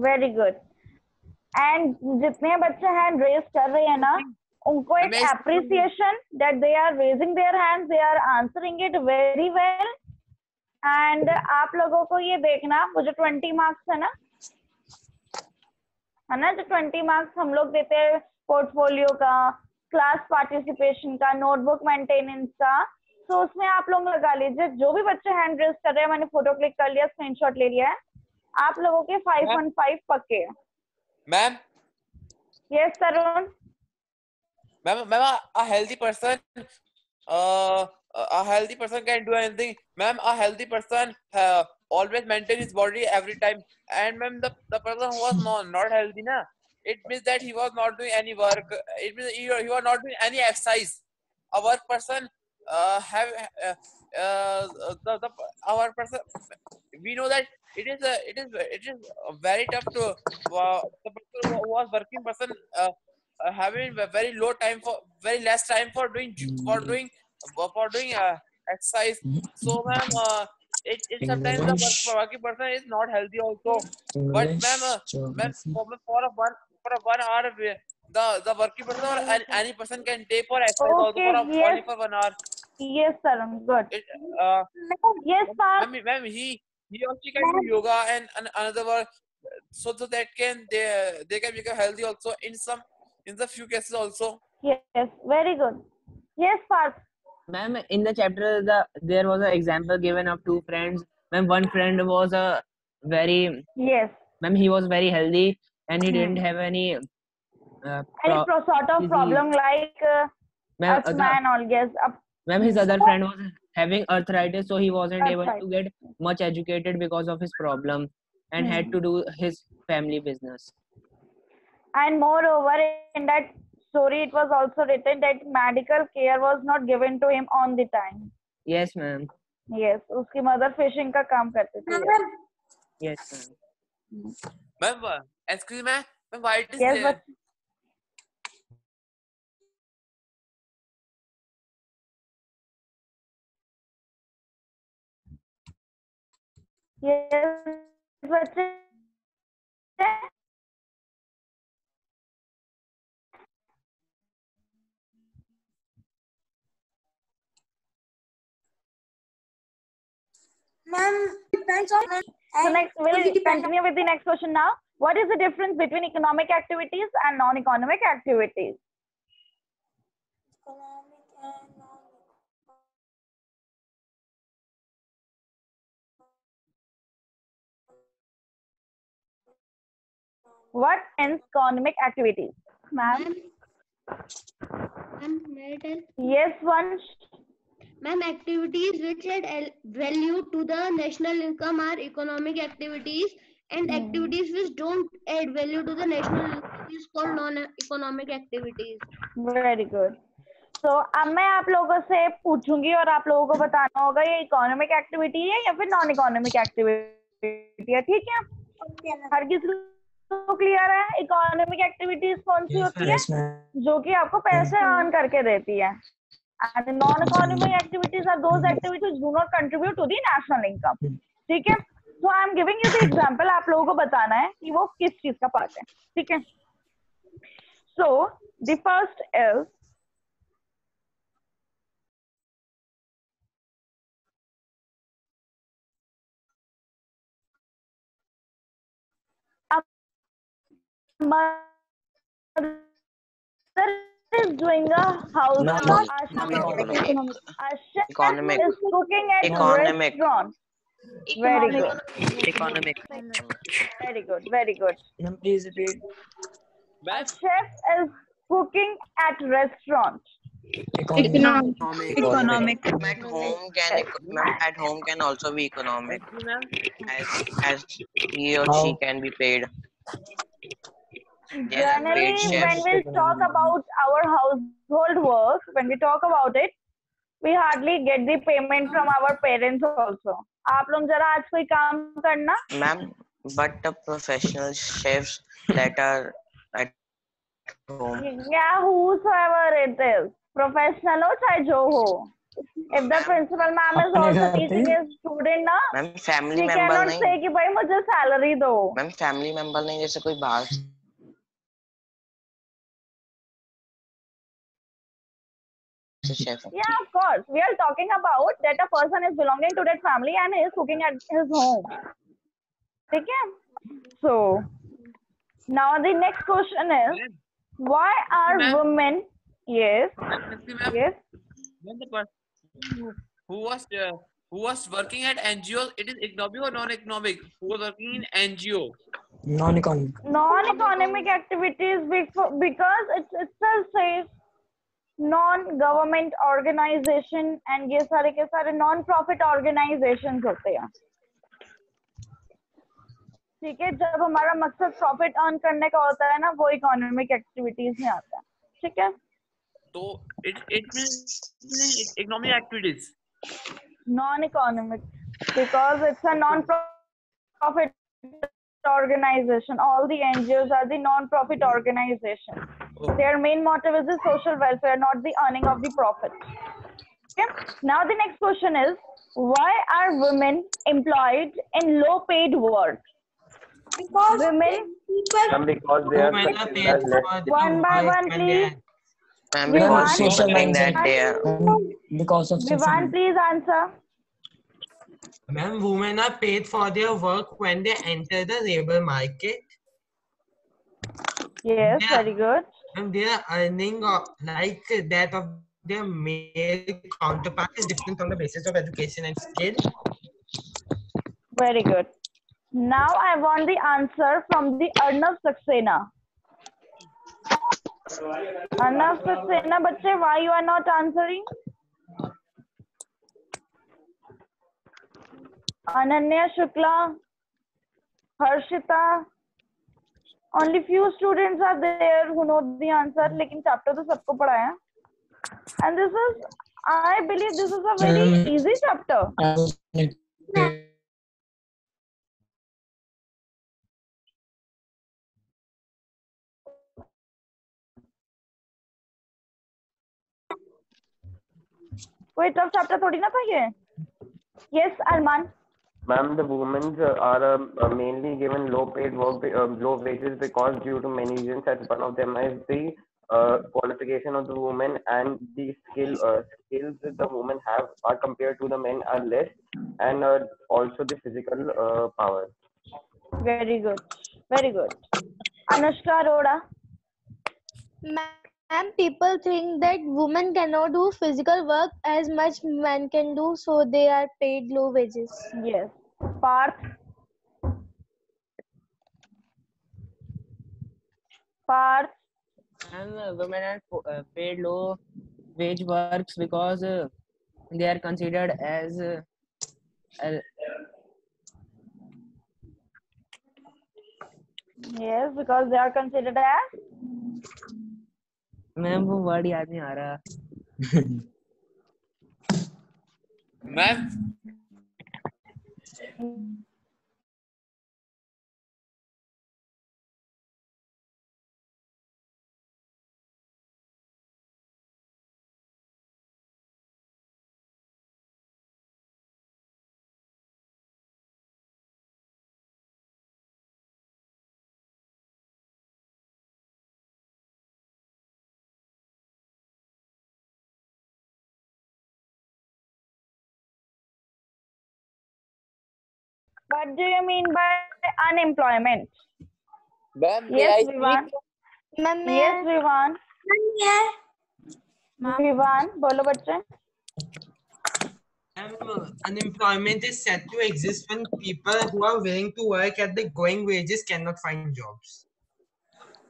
Very good. And जितने बच्चे hand raise कर रहे हैं ना, उनको एक appreciation that they are raising their hands, they are answering it very well. And आप लोगों को ये देखना, वो जो 20 मार्क्स है ना, जो 20 मार्क्स हम लोग देते हैं पोर्टफोलियो का, क्लास पार्टिसिपेशन का, नोटबुक मेंटेनेंस का, तो उसमें आप लोग लगा लीजिए जो भी बच्चे हैंड रेज कर रहे हैं, मैंने फोटो क्लिक कर लिया, स्क्रीनशॉट ले लिया है, आप लोगों के 515 पक्के हैं. Ma'am. Yes Tarun. Ma'am, a healthy person can do anything. Ma'am, a healthy person always maintain his body every time. And ma'am, the person who was not healthy, na, it means that he was not doing any work. It means he was not doing any exercise. A work person our person, we know that it is very tough to the person who was working person having very less time for doing exercise. So ma'am, it sometimes the working person is not healthy also. But ma'am, for a 1 hour, the working person or any person can take for exercise also only for 1 hour. Yes, Tarun, good. Yes, sir. Ma'am, he or she can do yoga and another work, so that they can become healthy also in the few cases also. Yes, very good. Yes, Parth. Ma'am, in the chapter there was an example given of two friends. Ma'am, one friend was a very Ma'am, he was very healthy and he didn't have any sort of problem like asthma and all. Yes. Ma'am, his other friend was having arthritis, so he wasn't able to get much educated because of his problem and had to do his family business. And moreover, in that story, it was also written that medical care was not given to him on the time. Yes, ma'am. Yes, उसकी mother fishing का काम करती थी. Yes, ma'am. Ma'am, excuse me, ma'am, why it is yes, but yes, बच्चे Ma'am, depends on. So next, we'll continue with the next question now. What is the difference between economic activities and non-economic activities? What is economic activities, ma'am? Yes, Vansh. Ma'am, activities which add value to the national income are economic activities, and activities which don't add value to the national income is called non-economic activities. Very good. So, अब मैं आप लोगों से पूछूंगी और आप लोगों को बताना होगा ये इकोनॉमिक एक्टिविटी है या फिर नॉन इकोनॉमिक एक्टिविटी है. ठीक है? हर किसी को क्लियर है? इकोनॉमिक एक्टिविटीज कौन सी होती है? जो कि आपको पैसे अर्न करके देती है. And the non-economic activities are those activities which do not contribute to the national income. ठीक है? So I am giving you the example. आप लोगों को बताना है कि वो किस चीज का पार्ट है. ठीक है? So the first is a mother is doing a Not housework. economic. A chef Economic. is cooking at Economic. restaurant. Very good. Economic. Very good. Very good. Ma'am, please repeat. A chef is cooking at restaurant. Economic. Economic. At home can ma'am, at home can also be economic as he or she How? can be paid. They have paid Generally, when chefs. we talk about our household work, when we talk about it, we hardly get the payment from our parents also. आप लोग जरा आज कोई काम करना. Ma'am, but the professional chefs that are at home. Yeah, whosoever it is, professional हो चाहे जो हो. If the principal ma'am is अपने also घर पे teaching a student ना, ma'am family she member cannot नहीं say कि भाई मुझे salary दो. मैम फैमिली मेंबर नहीं जैसे कोई बाहर से शेफ है Yeah, of course. We are talking about that a person is belonging to that family and is cooking at his home. Okay? So, now the next question is, why are women? Yes. Yes. When the person who was working at NGO, it is economic or non-economic? Who was working in NGO? Non-economic. Non-economic activities because it itself says non-government organization and ये सारे के सारे non-profit organizations होते हैं. ठीक है, जब हमारा मकसद प्रॉफिट अर्न करने का होता है ना, वो इकोनॉमिक एक्टिविटीज में आता है. ठीक है. So it means economic activities. Non-economic because it's a non-profit organization. All the NGOs are the non-profit organization. Their main motive is the social welfare, not the earning of the profit. Okay. Now the next question is, why are women employed in low-paid work? Because women. Because they are considered as less. One by one, please. Ma'am, because people social think that mindset. they are Because of social Vivan, please answer. Ma'am, women are paid for their work when they enter the labor market. Yes, very good. And their earning like that of their male counterpart is different on the basis of education and skill. Very good. Now I want the answer from the Arnav Saxena. Arnav Saxena, बच्चे, why you are not answering? Ananya Shukla, Harshita. Only few students are there who know the answer. लेकिन chapter तो सबको पढ़ा है. And this is, I believe, this is a very easy chapter. कोई tough chapter थोड़ी ना था ये. Yes, Arman. Ma'am, the women are mainly given low paid work, low wages because due to many reasons. As one of them is the qualification of the women and the skills that the women have are compared to the men are less, and also the physical power. Very good. Very good. Anushka Arora. Ma'am, people think that women cannot do physical work as much men can do, so they are paid low wages. Yes. Parth. Parth. And women are paid low wage works because they are considered as Yes, because they are considered as. Ma'am वो word याद नहीं आ रहा. Ma'am, What do you mean by unemployment? Ma'am, may Yes, I Vivan. Ma'am, Yes, Vivan. Vivan, bolo bachche. Unemployment is said to exist when people who are willing to work at the going wages cannot find jobs.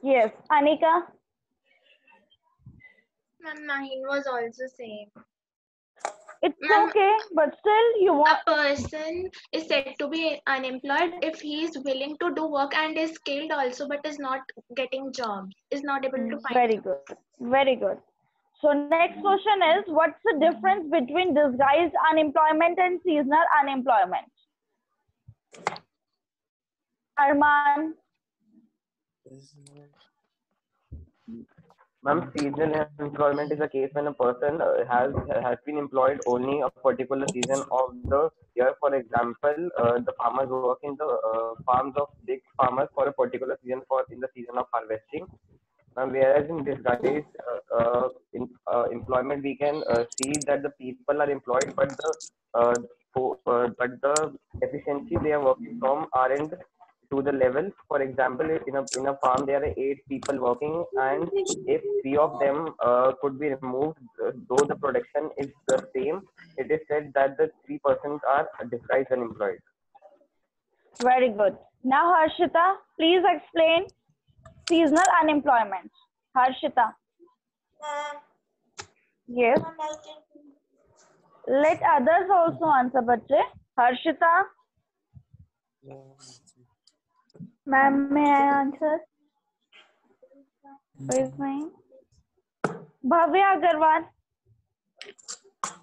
Yes, Anika. Ma'am, mine was also same. It's okay, but still you want. A person is said to be unemployed if he is willing to do work and is skilled also, but is not getting jobs, is not able to find Very jobs. good. Very good. So next question is, what's the difference between disguised unemployment and seasonal unemployment? Arman. Ma'am, seasonal employment is a case when a person has been employed only a particular season of the year. For example, the farmers work in the farms of big farmers for a particular season, for in the season of harvesting. Whereas in disguised employment, we can see that the people are employed, but the efficiency they are working from aren't to the level. For example, in a farm there are 8 people working, and if 3 of them could be removed, though the production is the same, it is said that the 3 persons are disguised unemployed. Very good. Now Harshita, please explain seasonal unemployment. Harshita. Yes. Let others also answer, bachche. Harshita. Ma'am, may I answer? Who is mine? Bhavya Agarwal.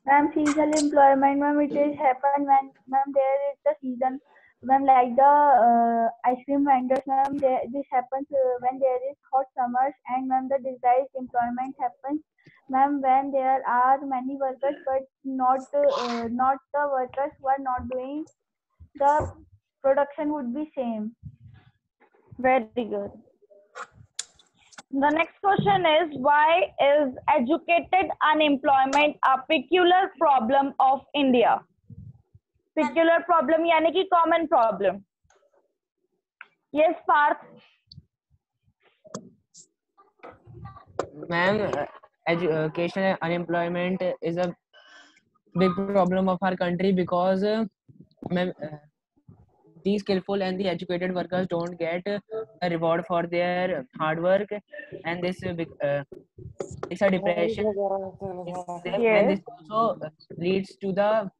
Ma'am, seasonal employment, ma'am, it is happen when, ma'am, there is the season, ma'am, like the ice cream vendors, ma'am, this happens when there is hot summers, and ma'am, the disguised employment happens, ma'am, when there are many workers, but not the workers who are not doing the production would be same. Very good. The next question is, why is educated unemployment a peculiar problem of India? Peculiar problem यानी कि common problem. Yes, Parth. Ma'am, education unemployment is a big problem of our country because ma'am, these skillful and the educated workers don't get a reward for their hard work, and this it's a depression in them, and this also leads to the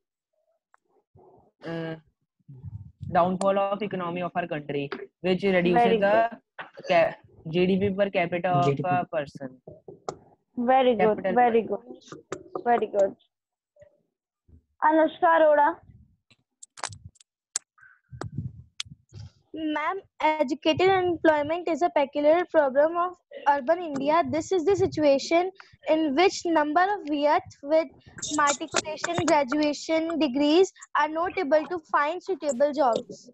downfall of economy of our country, which reduces the GDP per capita of a person. Very good, very good, very good. Anushka Arora. Ma'am, educated unemployment is a peculiar problem of urban India. This is the situation in which number of youth with matriculation graduation degrees are not able to find suitable jobs.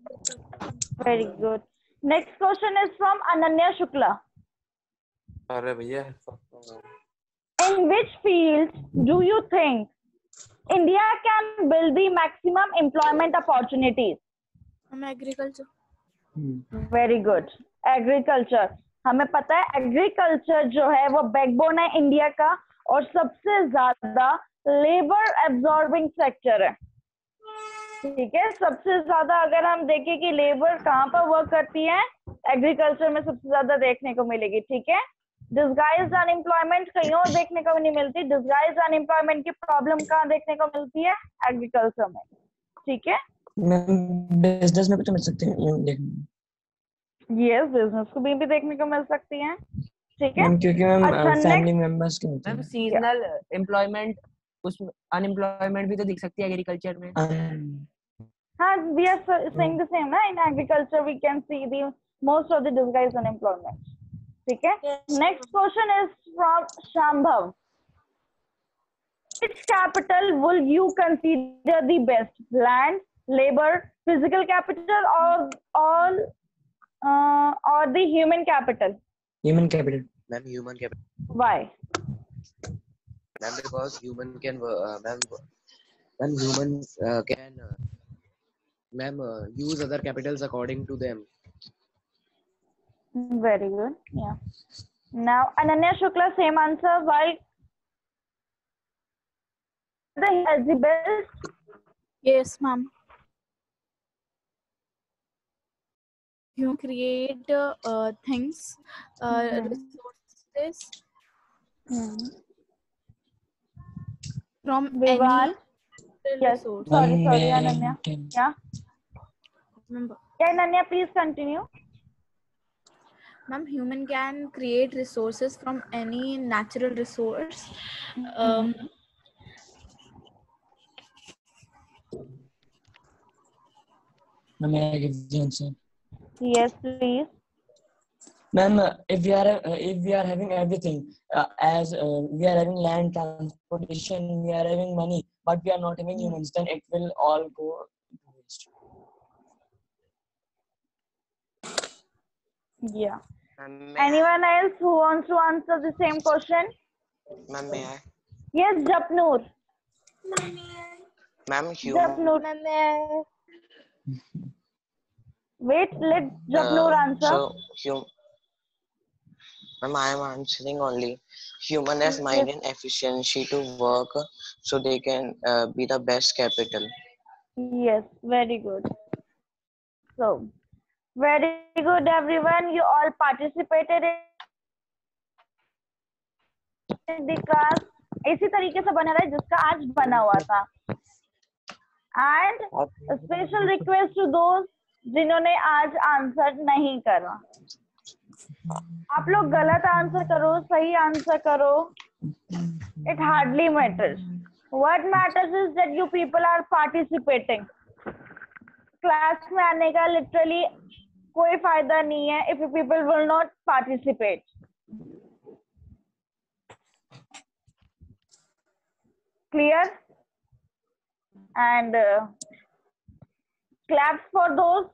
Very good. Next question is from Ananya Shukla. In which field do you think India can build the maximum employment opportunities? Agriculture. Very good. Agriculture. हमें पता है agriculture जो है वो backbone है India का और सबसे ज्यादा labor absorbing sector है. ठीक है, सबसे ज्यादा अगर हम देखें कि लेबर कहाँ पर वर्क करती है, एग्रीकल्चर में सबसे ज्यादा देखने को मिलेगी. ठीक है, डिस्गाइज्ड अनएम्प्लॉयमेंट कहीं और देखने को नहीं मिलती. डिस्गाइज्ड अनएम्प्लॉयमेंट की प्रॉब्लम कहाँ देखने को मिलती है? एग्रीकल्चर में. ठीक है, बिजनेस में भी तो मिल सकते हैं. यस, बिजनेस को भी देखने को मिल सकती हैं. ठीक है, क्योंकि मैम फैमिली मेंबर्स के मैम सीजनल एम्प्लॉयमेंट उसमें अनएम्प्लॉयमेंट भी तो दिख सकती है एग्रीकल्चर में. हाँ, we are saying the same. In agriculture, we can see the most of the disguised unemployment. ठीक है. Next question is from Shambhav. Which capital will you consider the best? Land, labor, physical capital, or the human capital? Human capital. Ma'am, human capital. Why? Ma'am, because human can, ma'am, when humans can Ma'am, use other capitals according to them. Very good. Yeah. Now, Ananya Shukla, same answer. Why as the best? Yes, ma'am. You create things, resources from Vivan. any Yes. resource. Sorry, Ma'am, Ananya. Yeah. Remember, Yeah, Ananya, please continue. ma'am, human can create resources from any natural resource. Ma'am, may I give the answer? Yes, please. Ma'am, if we are having everything, as we are having land, transportation, we are having money, but we are not having humans, then it will all go to waste. Yeah. Ma'am, Anyone else who wants to answer the same question? ma'am, may I? Yes, Japnoor. Ma'am, human. Japnoor. Wait, let Japnoor answer. Ma'am, I am answering only. Human has mind and efficiency to work, so they can be the best capital. Yes, very good. So, very good, everyone. You all participated in the class. इसी तरीके से बना रहा है जिसका आज बना हुआ था. And a special request to those जिन्होंने आज आंसर नहीं करा. आप लोग गलत आंसर करो, सही आंसर करो. It hardly matters. What matters is that you people are participating. Class में आने का लिटरली कोई फायदा नहीं है if you people will not participate. Clear? And claps for those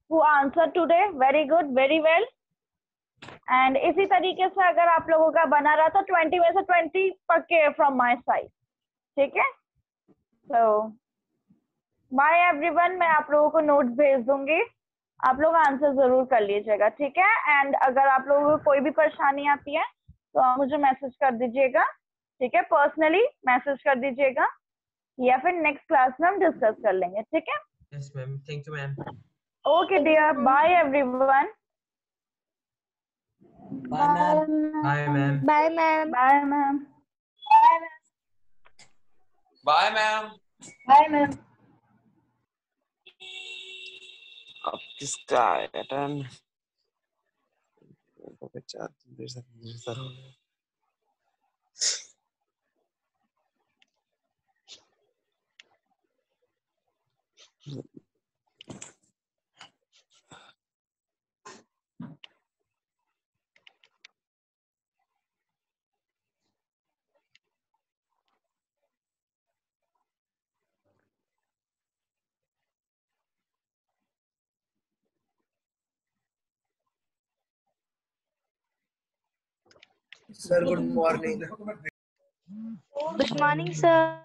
who answered today. Very good, very well. And इसी तरीके से अगर आप लोगों का बना रहा तो 20 में से 20 पक्के from my side. ठीक है? So, bye everyone. मैं आप लोगों को नोट्स भेज दूंगी. आप लोग आंसर जरूर कर लीजिएगा. ठीक है? एंड अगर आप लोगों को कोई भी परेशानी आती है तो आप मुझे मैसेज कर दीजिएगा. ठीक है? पर्सनली मैसेज कर दीजिएगा या फिर नेक्स्ट क्लास में हम डिस्कस कर लेंगे. ठीक है? Yes, ma'am. Thank you, ma'am. Okay, dear. Bye everyone. Bye, ma'am. Bye, ma'am. Bye, ma'am. Bye, ma'am. Bye, ma'am. Bye, ma'am. अब किसका आया टर्न? चार देर से हो गया. Sir, good morning. Good morning, sir.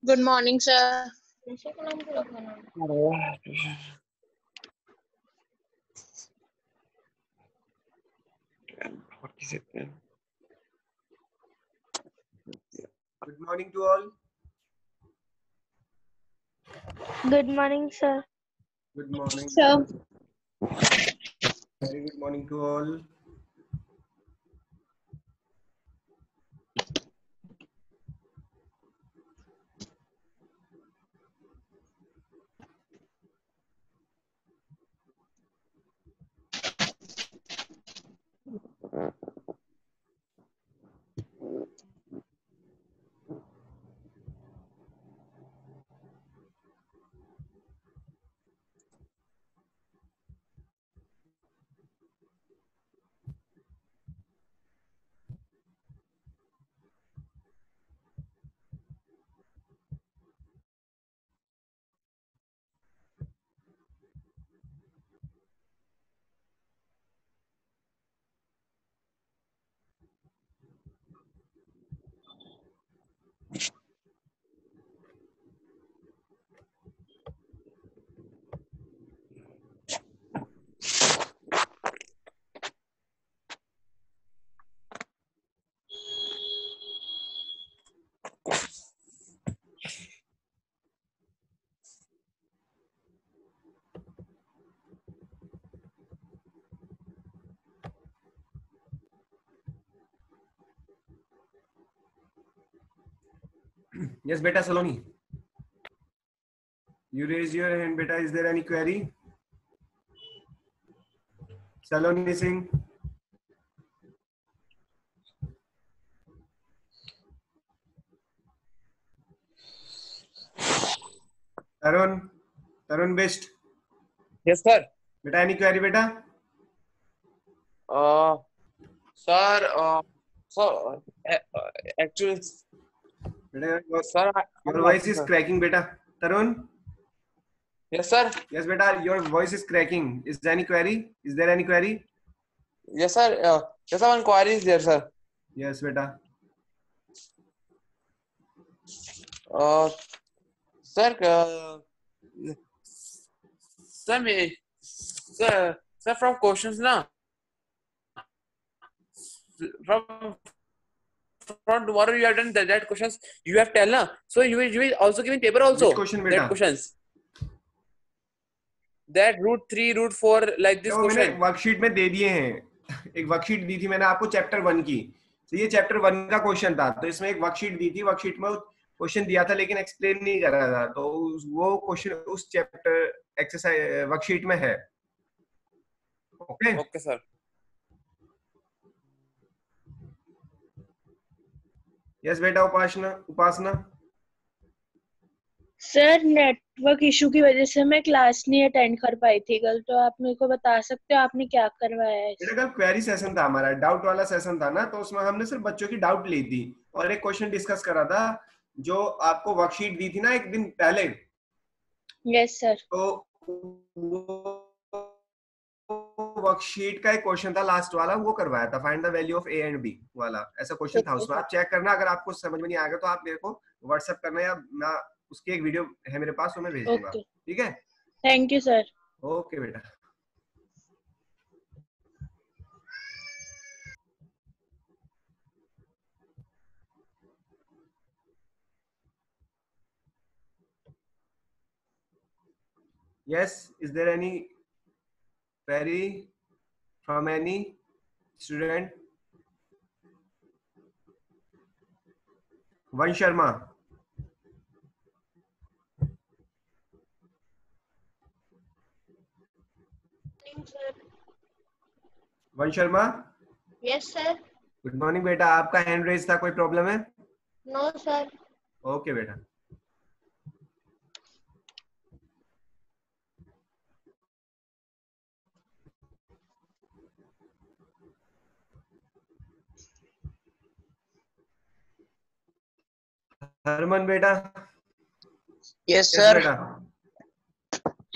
Good morning, sir. What is it, man? Good morning to all. Good morning, sir. Good morning. Sir. Very good morning to all. Yes, beta Saloni. You raise your hand, beta. Is there any query? Saloni Singh. Tarun Best. Yes, sir. Beta, any query, beta? Sir, actually, Beta, sir, your voice is cracking, beta. Tarun? Yes, sir. Yes, beta, your voice is cracking. Is there any query? Is there any query? Yes, sir. Yes, sir. One query is there, sir. Yes, beta. Sir, sir, from questions now. From tomorrow you have done that questions you have tell na. So you will also give in paper also. Which question, beta? That questions. That root 3, root 4 like this मैंने question. Worksheet में दे दिए हैं. एक worksheet दी थी मैंने आपको chapter 1 की. तो ये चैप्टर 1 का क्वेश्चन था. तो इसमें एक वर्कशीट दी थी. वर्कशीट में क्वेश्चन दिया था लेकिन एक्सप्लेन नहीं कर रहा था. तो वो क्वेश्चन उस चैप्टर एक्सरसाइज वर्कशीट में है. Okay okay sir. यस बेटा उपासना. सर नेटवर्क इशू की वजह से मैं क्लास नहीं अटेंड कर पाई थी कल, तो आप मेरे को बता सकते हो आपने क्या करवाया है? बेटा कल क्वेरी सेशन था हमारा, डाउट वाला सेशन था ना. तो उसमें हमने सिर्फ बच्चों की डाउट ली थी और एक क्वेश्चन डिस्कस करा था जो आपको वर्कशीट दी थी ना एक दिन पहले. Yes sir. तो वर्कशीट का एक क्वेश्चन था लास्ट वाला, वो करवाया था. Find the value of a and b वाला ऐसा क्वेश्चन था. उसमें आप चेक करना. अगर आपको समझ में नहीं आएगा तो आप मेरे को व्हाट्सएप करना या मैं उसकी एक वीडियो है मेरे पास, वो मैं भेज दूंगा. ठीक है. Thank you sir. ओके बेटा. Yes, is there any query from any student? Van Sharma. One Sharma. Yes sir. Good morning बेटा. आपका हैंड रेज था, कोई प्रॉब्लम है? No sir. ओके बेटा. हरमन बेटा. Yes sir.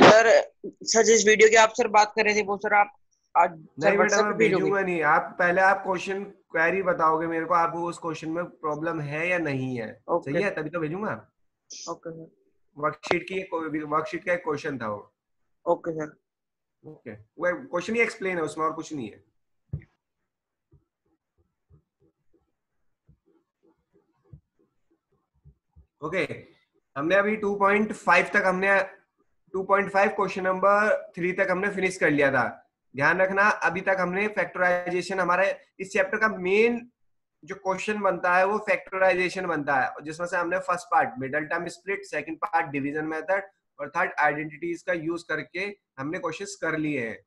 सर जिस वीडियो की आप सर बात कर रहे थे वो सर आप आज नहीं बेटा मैं भेजूंगा नहीं. आप पहले आप क्वेश्चन क्वेरी बताओगे मेरे को, आपको उस क्वेश्चन में प्रॉब्लम है या नहीं है. सही है, तभी तो भेजूंगा. Okay sir. वर्कशीट का एक क्वेश्चन था वो. Okay sir. ओके, वो क्वेश्चन ही एक्सप्लेन है उसमें और कुछ नहीं है. ओके हमने अभी 2.5 तक हमने 2.5 क्वेश्चन नंबर 3 तक हमने फिनिश कर लिया था. ध्यान रखना अभी तक हमने फैक्टराइजेशन, हमारे इस चैप्टर का मेन जो क्वेश्चन बनता है वो फैक्टराइजेशन बनता है, जिसमें से हमने first part middle term split, second part division method और थर्ड आइडेंटिटीज का यूज करके हमने क्वेश्चंस कर लिए हैं.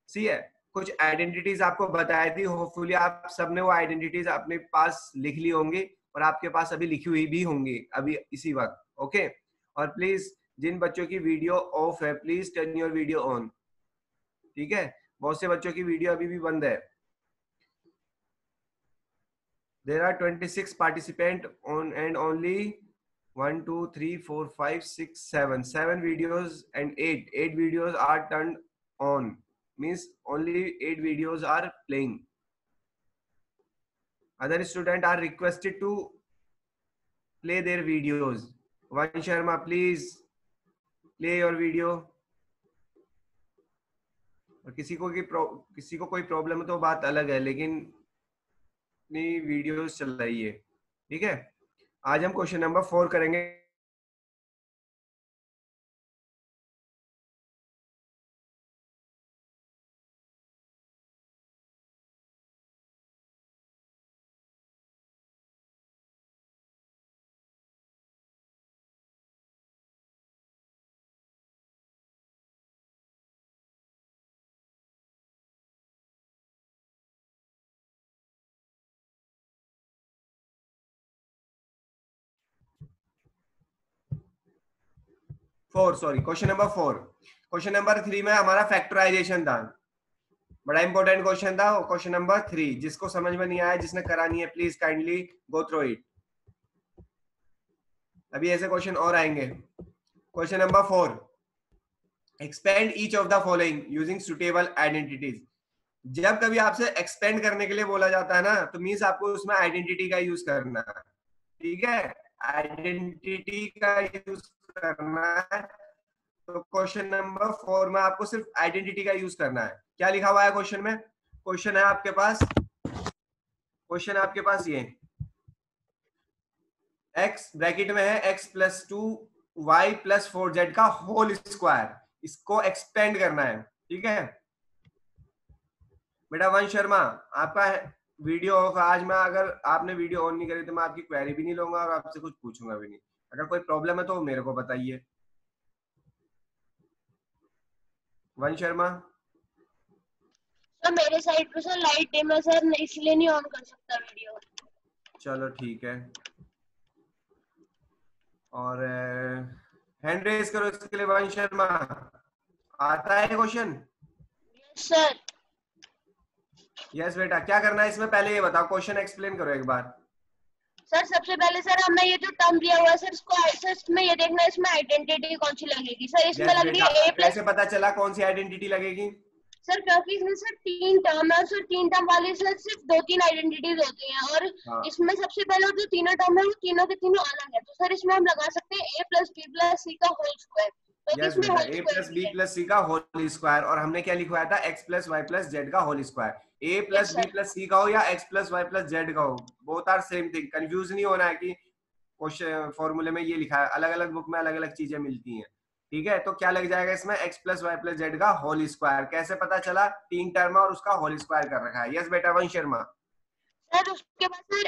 सी है, कुछ आइडेंटिटीज आपको बताई थी. होपफुली आप सबने वो आइडेंटिटीज अपने पास लिख ली होंगी और आपके पास अभी लिखी हुई भी होंगी अभी इसी वक्त. ओके और प्लीज जिन बच्चों की वीडियो ऑफ है please turn your video on. ठीक है, बहुत से बच्चों की वीडियो अभी भी बंद है. There are 26 participants on and only 1, 2, 3, 4, 5, 6, 7 videos and 8 videos are turned on. Means only 8 videos are playing. Other students are requested to play their videos. Van Sharma, please play your video. और किसी को कोई problem है तो बात अलग है, लेकिन अपनी वीडियोस चल रही है. ठीक है, आज हम क्वेश्चन नंबर 4 करेंगे. 4 sorry, question number 4। Question number 3 में हमारा फैक्टराइजेशन था, बड़ा इंपॉर्टेंट क्वेश्चन था वो क्वेश्चन नंबर 3। जिसको समझ में नहीं आया, जिसने करानी है, please kindly go through it. अभी ऐसे क्वेश्चन और आएंगे। Question number 4, expand each of the following using suitable identities. जब कभी आपसे एक्सपेंड करने के लिए बोला जाता है ना, तो मीन्स आपको उसमें आइडेंटिटी का यूज करना है, ठीक है, आइडेंटिटी का यूज करना है। तो क्वेश्चन नंबर 4 में आपको सिर्फ आइडेंटिटी का यूज करना है। क्या लिखा हुआ है क्वेश्चन में? क्वेश्चन है आपके पास, क्वेश्चन आपके पास ये x ब्रैकेट में है x plus 2y plus 4z का होल स्क्वायर, इसको एक्सपेंड करना है, ठीक है बेटा। वंश शर्मा, आपका वीडियो ऑफ, आज मैं अगर आपने वीडियो ऑन नहीं करी तो मैं आपकी क्वेरी भी नहीं लूंगा और आपसे कुछ पूछूंगा भी नहीं। अगर कोई प्रॉब्लम है तो मेरे को बताइए। वंश शर्मा, सर मेरे साइड पे सर लाइट डिम है सर, इसलिए नहीं ऑन कर सकता वीडियो। चलो ठीक है। और हैंड रेज करो इसके लिए। वंश शर्मा, आता है क्वेश्चन? सर यस बेटा, क्या करना है इसमें पहले ये बताओ, क्वेश्चन एक्सप्लेन करो एक बार। सर सबसे पहले सर हमें ये जो टर्म दिया हुआ है सर, इसको सर इसमें ये देखना है इसमें आइडेंटिटी कौन सी लगेगी। सर इसमें लग रही है a प्लस। कैसे पता चला कौन सी आइडेंटिटी लगेगी? सर क्योंकि इसमें सर 3 टर्म है, सर 3 टर्म वाली सर सिर्फ 2-3 आइडेंटिटीज होती हैं, और इसमें सबसे पहले जो तीनों टर्म है वो तीनों के तीनों अलग है। तो सर इसमें हम लगा सकते हैं a plus b plus c का होल स्क्वायर। तो यस बेटा, a plus b plus c का होल स्क्वायर, और हमने क्या लिखवाया था? x plus y plus z का whole square. a plus b plus c का हो या x plus y plus z का हो, both are same thing. Confuse नहीं होना है कि क्वेश्चन फॉर्मूले में ये लिखा है, अलग अलग बुक में अलग अलग चीजें मिलती हैं, ठीक है। तो क्या लग जाएगा इसमें? x plus y plus z का होल स्क्वायर। कैसे पता चला? 3 टर्म और उसका होल स्क्वायर कर रखा है। यस बेटा वंश शर्मा। सर उसके बाद sir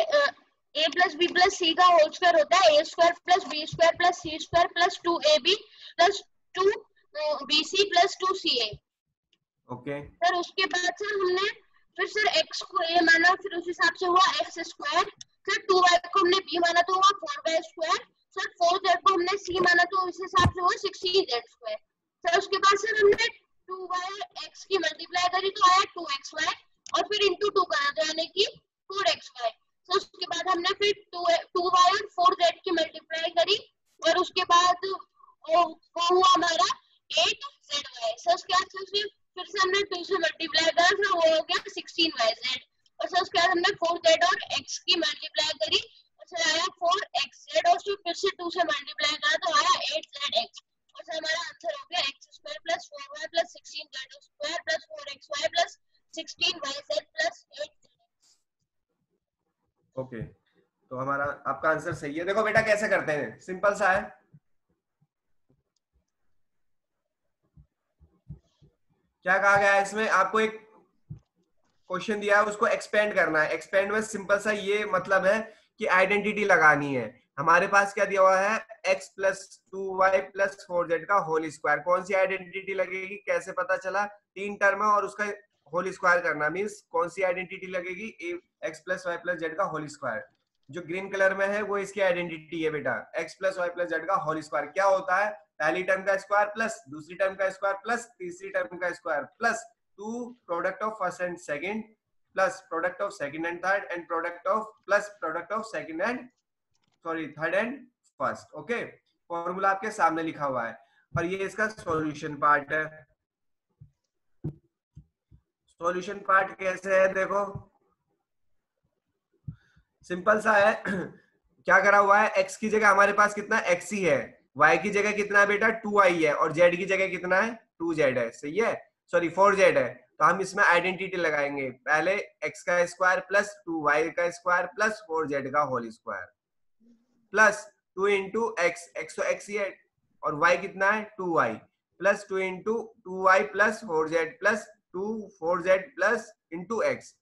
a plus b plus c का होल स्क्वायर होता है a square plus b square plus c square plus 2ab plus 2bc plus 2ca। Okay sir उसके बाद सर हमने फिर सर x को a माना, फिर उस हिसाब से हुआ x स्क्वायर, फिर 2y को हमने b माना तो हुआ 4y स्क्वायर, सर 4z को हमने c माना तो उस हिसाब से हुआ 16z स्क्वायर। सर उसके बाद सर हमने 2y x की मल्टीप्लाई करी तो आया 2xy, और फिर इंटू 2 करा तो यानी कि 4xy। सर उसके बाद हमने फिर 2y और 4z की मल्टीप्लाई करी, और उसके बाद वो हुआ हमारा 8zy। सर उसके बाद फिर से हमने 2 से मल्टीप्लाई करा, फिर वो हो गया 16yz, और सर उसके बाद हमने 4z और x की मल्टीप्लाई करी, और सर आया 4xz, और फिर से 2 से मल्टीप्लाई करा तो आया 8zx, और सर हमारा आंसर हो गया x square plus 4y plus 16z square plus 4xy plus 16yz plus 8zx। Okay, तो हमारा आपका आंसर सही है। देखो बेटा कैसे करते हैं, सिंपल सा है। क्या कहा गया है इसमें? आपको एक क्वेश्चन दिया है, उसको एक्सपेंड करना है। एक्सपेंड में सिंपल सा ये मतलब है कि आइडेंटिटी लगानी है। हमारे पास क्या दिया हुआ है? x plus 2y plus 4z का होल स्क्वायर। कौन सी आइडेंटिटी लगेगी? कैसे पता चला? 3 टर्म है और उसका होल स्क्वायर करना, मीन्स कौन सी आइडेंटिटी लगेगी? x plus y plus z का होल स्क्वायर। जो ग्रीन कलर में है वो इसकी आइडेंटिटी है बेटा, x plus y plus z का होल स्क्वायर। क्या होता है? पहली टर्म का स्क्वायर प्लस दूसरी टर्म का स्क्वायर प्लस तीसरी टर्म का square plus 2 product of first and second plus product of second and third and product of plus product of second and third and first. Okay, formula आपके सामने लिखा हुआ है, और ये इसका सॉल्यूशन पार्ट है। सॉल्यूशन पार्ट कैसे है? देखो सिंपल सा है। क्या करा हुआ है? x की जगह हमारे पास कितना x ही है, y की जगह कितना है बेटा? 2y है, और z की जगह कितना है? 2z है, सही है, सॉरी 4z है। तो हम इसमें आइडेंटिटी लगाएंगे, पहले x का स्क्वायर प्लस 2y का स्क्वायर प्लस 4z का whole square plus 2 into x, x तो x ही है, और y कितना है? 2y plus 2 into 2y plus 4z plus 2 4z plus into x।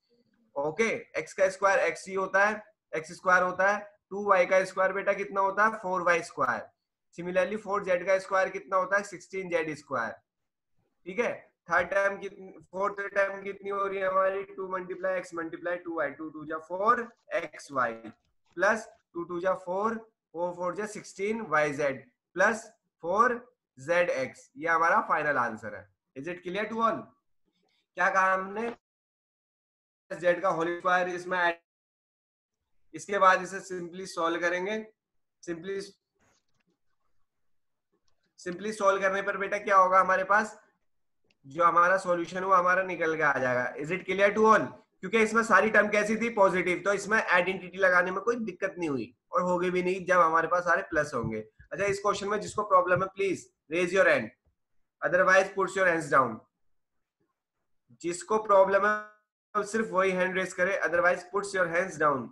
Okay, x का स्क्वायर x ही होता है, x स्क्वायर होता है, 2y का स्क्वायर बेटा कितना होता है? 4y square. सिमिलरली 4z का स्क्वायर कितना होता है? 16z square. ठीक है, थर्ड टर्म कितनी, फोर्थ टर्म कितनी हो रही है हमारी? 2 मल्टीप्लाई x मल्टीप्लाई 2y, 2 2 जा 4 xy प्लस 2 2 जा 4 4 4 जा 16 yz प्लस 4 zx, ये हमारा फाइनल आंसर है। Is it clear to all? क्या कहा हमने? z का होल स्क्वायर इसमें ऐड, इसके बाद इसे सिंपली सॉल्व करेंगे। सिंपली सॉल्व करने पर बेटा क्या होगा, हमारे पास जो हमारा सॉल्यूशन वो हमारा निकल के आ जाएगा। Is it clear to all? क्योंकि इसमें सारी टर्म कैसी थी, पॉजिटिव, तो इसमें आइडेंटिटी लगाने में कोई दिक्कत नहीं हुई और होगी भी नहीं जब हमारे पास सारे प्लस होंगे। अच्छा, इस क्वेश्चन में जिसको प्रॉब्लम है please raise your hand, otherwise puts your hands down. जिसको प्रॉब्लम है सिर्फ वही हैंड रेज करे, otherwise puts your hands down.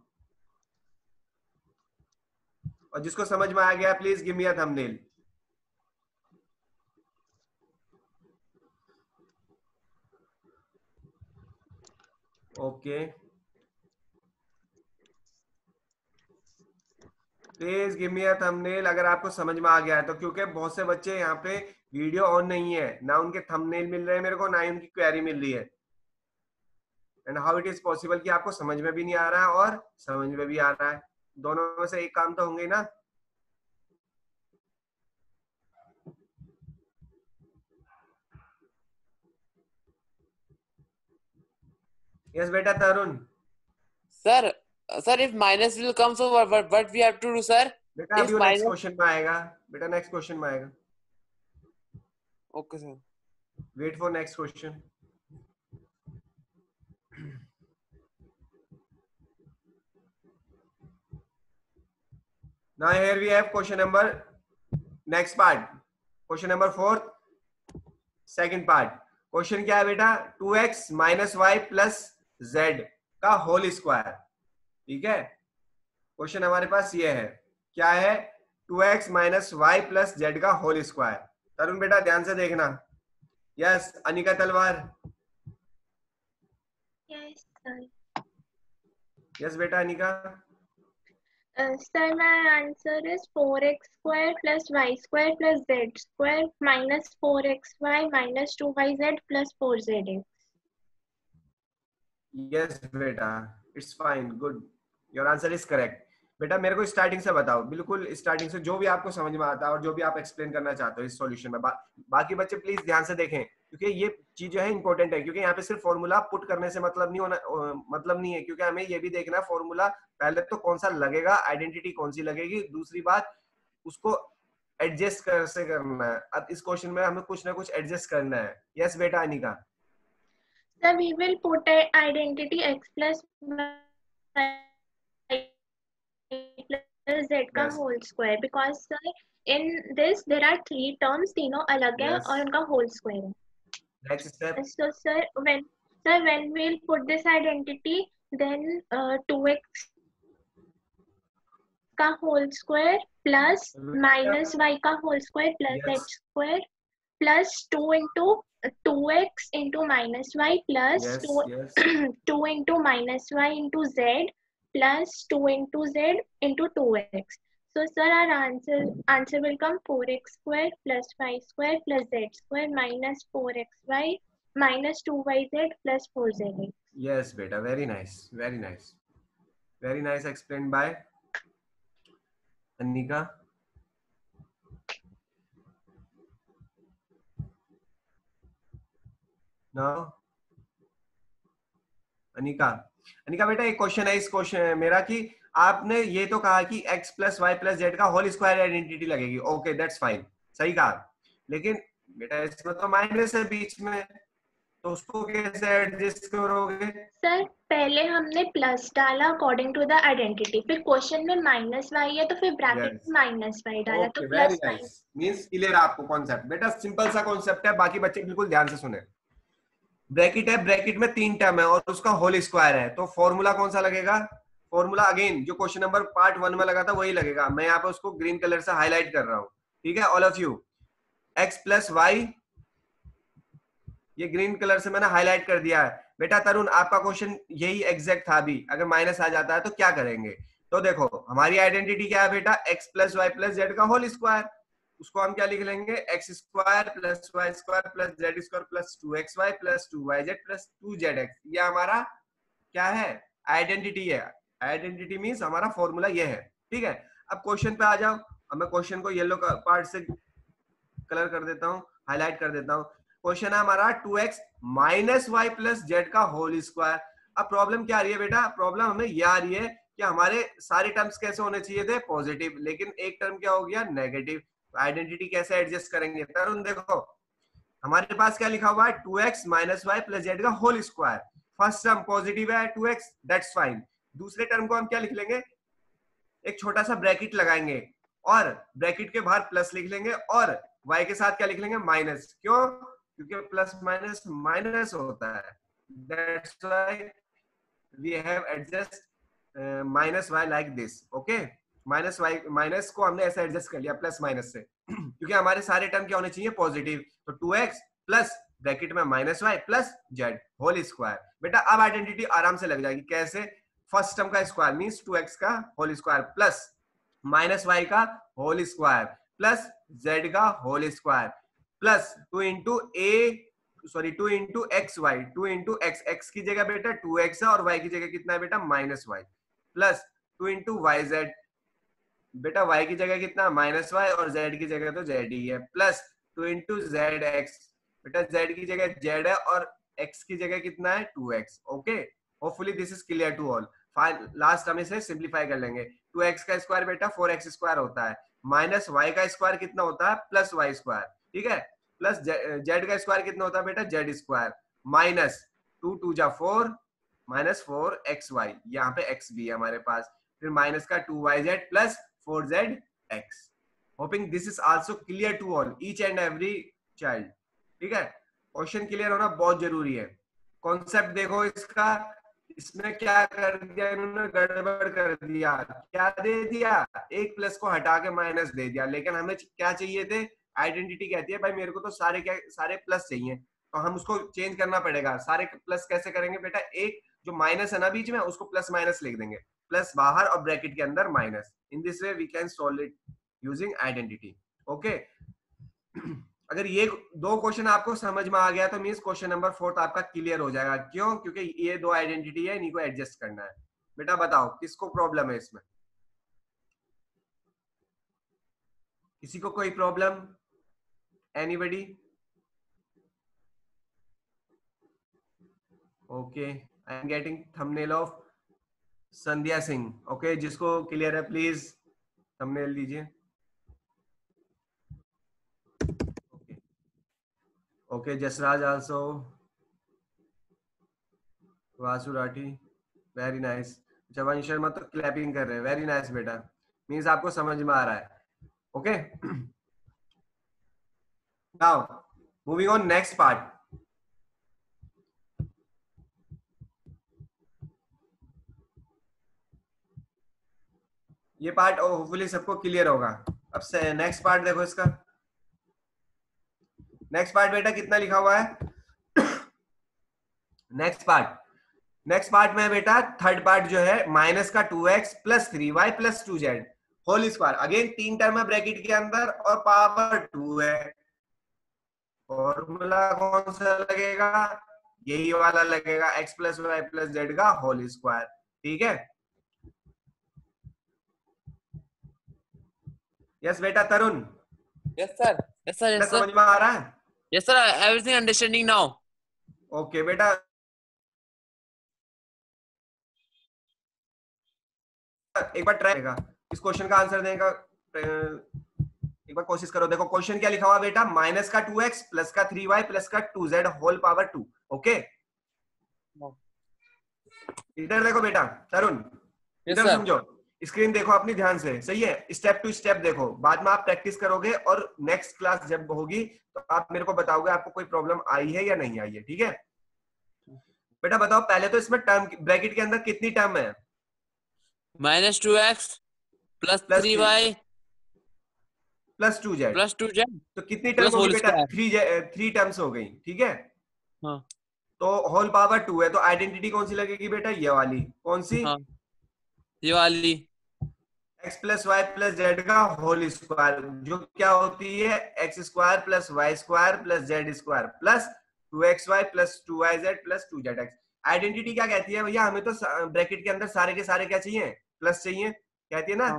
और जिसको समझ में आ गया please give me a thumbnail. Okay, please give me a thumbnail अगर आपको समझ में आ गया है तो, क्योंकि बहुत से बच्चे यहाँ पे वीडियो ऑन नहीं है, ना उनके थंबनेल मिल रहे हैं मेरे को, ना ही उनकी क्वेरी मिल रही है। And how it is possible कि आपको समझ में भी नहीं आ रहा है और समझ में भी आ रहा है? दोनों में से एक काम तो होंगे ना। यस बेटा तरुण। Sir, if minus will come, so what we have to do, sir? बेटा अभी वो नेक्स्ट क्वेश्चन में आएगा, बेटा नेक्स्ट क्वेश्चन में आएगा। Okay, sir. Wait for next question. Now here we have question number, next part, question number 4, second part। Question क्या है बेटा? 2x minus Y plus Z का होल स्क्वायर। ठीक है, क्वेश्चन हमारे पास ये है, क्या है? 2x minus Y plus Z का होल स्क्वायर। तरुण बेटा ध्यान से देखना। यस, अनिका तलवार। Yes sir. यस बेटा Anika. Sir, my answer is 4x square plus y square plus z square minus 4xy minus 2yz plus 4zx. Yes बेटा, it's fine, good, your answer is correct. बेटा मेरे को स्टार्टिंग से बताओ, बिल्कुल starting से, जो भी आपको समझ में आता है और जो भी आप एक्सप्लेन करना चाहते हो इस सॉल्यूशन में। बाकी बच्चे प्लीज ध्यान से देखें, क्योंकि ये चीज जो है इंपॉर्टेंट है, क्योंकि यहाँ पे सिर्फ फॉर्मूला पुट करने से मतलब नहीं है, क्योंकि हमें ये भी देखना है फॉर्मूला पहले तो कौन सा लगेगा, आइडेंटिटी कौन सी लगेगी, दूसरी बात उसको एडजस्ट कैसे करना है। अब इस क्वेश्चन में हमें कुछ ना कुछ एडजस्ट करना है। यस बेटा Anika. Sir, we will put a identity x plus y plus z का whole square, because sir in this there are 3 terms, तीनों अलग है और उनका whole square है। Next step. So sir, when we'll put this identity, then 2x का whole square plus minus y का whole square plus z square plus 2 into 2x into minus y plus 2 into minus y into z plus 2 into z into 2x. So sir, our answer will come 4x square plus y square plus z square minus 4xy minus 2yz plus 4zx. Yes beta, very nice, very nice, very nice explained by Anika. Now Anika बेटा एक question है इस question मेरा कि आपने ये तो कहा कि x plus Y plus Z का होल स्क्वायर आइडेंटिटी लगेगी। ओके दैट्स फाइन, सही कहा, लेकिन बेटा इसमें तो माइनस है बीच में, तो उसको कैसे एडजस्ट करोगे? सर पहले हमने प्लस डाला अकॉर्डिंग टू द आइडेंटिटी, फिर क्वेश्चन में माइनस वाई है तो फिर ब्रैकेट में माइनस वाई डाला, तो प्लस वाई। मींस क्लियर आपको कॉन्सेप्ट? बेटा सिंपल सा कॉन्सेप्ट है, बाकी बच्चे बिल्कुल ध्यान से सुने। ब्रैकेट है, ब्रैकेट में 3 टर्म है और उसका होल स्क्वायर है, तो फॉर्मूला कौन सा लगेगा? फॉर्मूला अगेन जो क्वेश्चन नंबर पार्ट 1 में लगा था वही लगेगा। मैं यहाँ पे उसको ग्रीन कलर से हाईलाइट कर रहा हूँ, ठीक है all of you. x plus y, ये ग्रीन कलर से मैंने हाईलाइट कर दिया है। बेटा तरुण आपका क्वेश्चन यही एग्जैक्ट था भी, अगर माइनस आ जाता है तो क्या करेंगे? तो देखो हमारी आइडेंटिटी क्या है बेटा? x plus Y plus Z का होल स्क्वायर, उसको हम क्या लिख लेंगे? X square plus y square plus z square plus 2xy plus 2yz plus 2zx। ये हमारा क्या है? आइडेंटिटी है। आइडेंटिटी मींस हमारा फॉर्मूला ये है, ठीक है। अब क्वेश्चन पे आ जाओ। अब मैं क्वेश्चन को येलो पार्ट से कलर कर देता हूँ, हाईलाइट कर देता हूँ। क्वेश्चन है हमारा 2x minus Y plus Z का होल स्क्वायर। अब प्रॉब्लम क्या आ रही है बेटा, प्रॉब्लम हमें यह आ रही है कि हमारे सारे टर्म्स कैसे होने चाहिए थे, पॉजिटिव, लेकिन एक टर्म क्या हो गया, नेगेटिव। तो आइडेंटिटी कैसे एडजस्ट करेंगे तरुण? देखो हमारे पास क्या लिखा हुआ है, 2x minus Y plus Z का whole square. First term positive है 2x, दैट्स फाइन। दूसरे टर्म को हम क्या लिख लेंगे, एक छोटा सा ब्रैकेट लगाएंगे और ब्रैकेट के बाहर प्लस लिख लेंगे और y के साथ क्या लिख लेंगे, माइनस। क्यों? क्योंकि प्लस माइनस माइनस होता है, that's why we have adjust minus y like this. Okay, minus y, minus को हमने ऐसा एडजस्ट कर लिया प्लस माइनस से क्योंकि हमारे सारे टर्म क्या होने चाहिए, पॉजिटिव। तो 2x प्लस ब्रैकेट में minus y plus z whole square. बेटा अब आइडेंटिटी आराम से लग जाएगी। कैसे? फर्स्ट टर्म का स्क्वायर मींस 2x का whole square plus minus y का होल स्क्वायर प्लस z का whole square plus 2 into x y, 2 into x की जगह बेटा 2x है और y की जगह कितना है बेटा, minus Y, plus 2 into y z, बेटा y की जगह कितना, माइनस वाई, और z की जगह तो z ही है, प्लस 2 इंटू जेड एक्स, बेटा z की जगह z है और x की जगह कितना है, 2x। Okay, hopefully this is clear to all. Last हम इसे सिंप्लीफाई कर लेंगे। 2x का स्क्वायर बेटा 4x स्क्वायर होता है, माइनस y का स्क्वायर कितना होता है, प्लस y स्क्वायर, ठीक है, प्लस z का स्क्वायर कितना होता है बेटा, z स्क्वायर, माइनस 2 2 जा 4 माइनस 4xy, यहाँ पे x भी है हमारे पास, फिर माइनस का 2yz plus 4zx। Hoping this is also clear to all, each and every child. ठीक है, क्वेश्चन क्लियर होना बहुत जरूरी है। कॉन्सेप्ट देखो इसका, इसमें क्या कर दिया इन्होंने, गड़बड़ कर दिया। क्या दे दिया, एक प्लस को हटा के माइनस दे दिया, लेकिन हमें क्या चाहिए थे, आइडेंटिटी कहती है भाई मेरे को तो सारे प्लस चाहिए, तो हम उसको चेंज करना पड़ेगा। सारे प्लस कैसे करेंगे बेटा, एक जो माइनस है ना बीच में उसको प्लस माइनस लिख देंगे, प्लस बाहर और ब्रैकेट के अंदर minus. In this way we can solve it using identity. Okay, अगर ये दो क्वेश्चन आपको समझ में आ गया तो मींस क्वेश्चन नंबर 4 आपका क्लियर हो जाएगा। क्यों? क्योंकि ये दो आइडेंटिटी है, इन्हीं को एडजस्ट करना है। बेटा बताओ किसको प्रॉब्लम है इसमें, किसी को कोई problem, anybody? Okay, I am getting thumbnail of Sandhya Singh. Okay, जिसको क्लियर है प्लीज थंबनेल दीजिए। Okay, Jasraj also, Vasu Rathi, very nice. जवान शर्मा तो क्लैपिंग कर रहे हैं, वेरी नाइस बेटा, मींस आपको समझ में आ रहा है। Okay, now moving on next part. ये पार्ट होपफुली सबको क्लियर होगा। अब से नेक्स्ट पार्ट देखो इसका। नेक्स्ट पार्ट बेटा कितना लिखा हुआ है, नेक्स्ट पार्ट में बेटा थर्ड पार्ट जो है माइनस का 2x plus 3y plus 2z whole square. Again 3 term है ब्रैकेट के अंदर और पावर 2 है। फॉर्मूला कौन सा लगेगा, यही वाला लगेगा, x plus Y plus Z का होल स्क्वायर। ठीक है, यस बेटा Tarun? Yes sir, yes sir, yes sir, समझ में आ रहा है? Yes sir, everything understanding now. Okay बेटा, एक बार ट्राई करेगा इस क्वेश्चन का आंसर देने का, एक बार कोशिश करो। देखो क्वेश्चन क्या लिखा हुआ बेटा, माइनस का 2x प्लस का 3y प्लस का 2z होल पावर 2। ओके, इधर देखो बेटा तरुण, इधर समझो, स्क्रीन देखो अपनी ध्यान से, सही है? स्टेप टू स्टेप देखो, बाद में आप प्रैक्टिस करोगे और नेक्स्ट क्लास जब होगी तो आप मेरे को बताओगे आपको कोई प्रॉब्लम आई है या नहीं आई है। ठीक है बेटा, बताओ पहले तो इसमें टर्म ब्रैकेट के अंदर कितनी टर्म है, minus 2x plus 3y plus 2z तो कितनी टर्म होगी बेटा, 3 टर्म्स हो गई। ठीक है, हाँ, तो होल पावर 2 है, तो आइडेंटिटी कौन सी लगेगी बेटा, ये वाली। कौन सी? हाँ, ये वाली, x plus Y plus Z का होल स्क्वायर, जो क्या होती है x square plus y square plus z square plus 2xy plus 2yz plus 2zx। Identity क्या कहती है भैया, हमें तो ब्रैकेट के अंदर सारे के सारे क्या चाहिए, प्लस चाहिए, कहती है ना।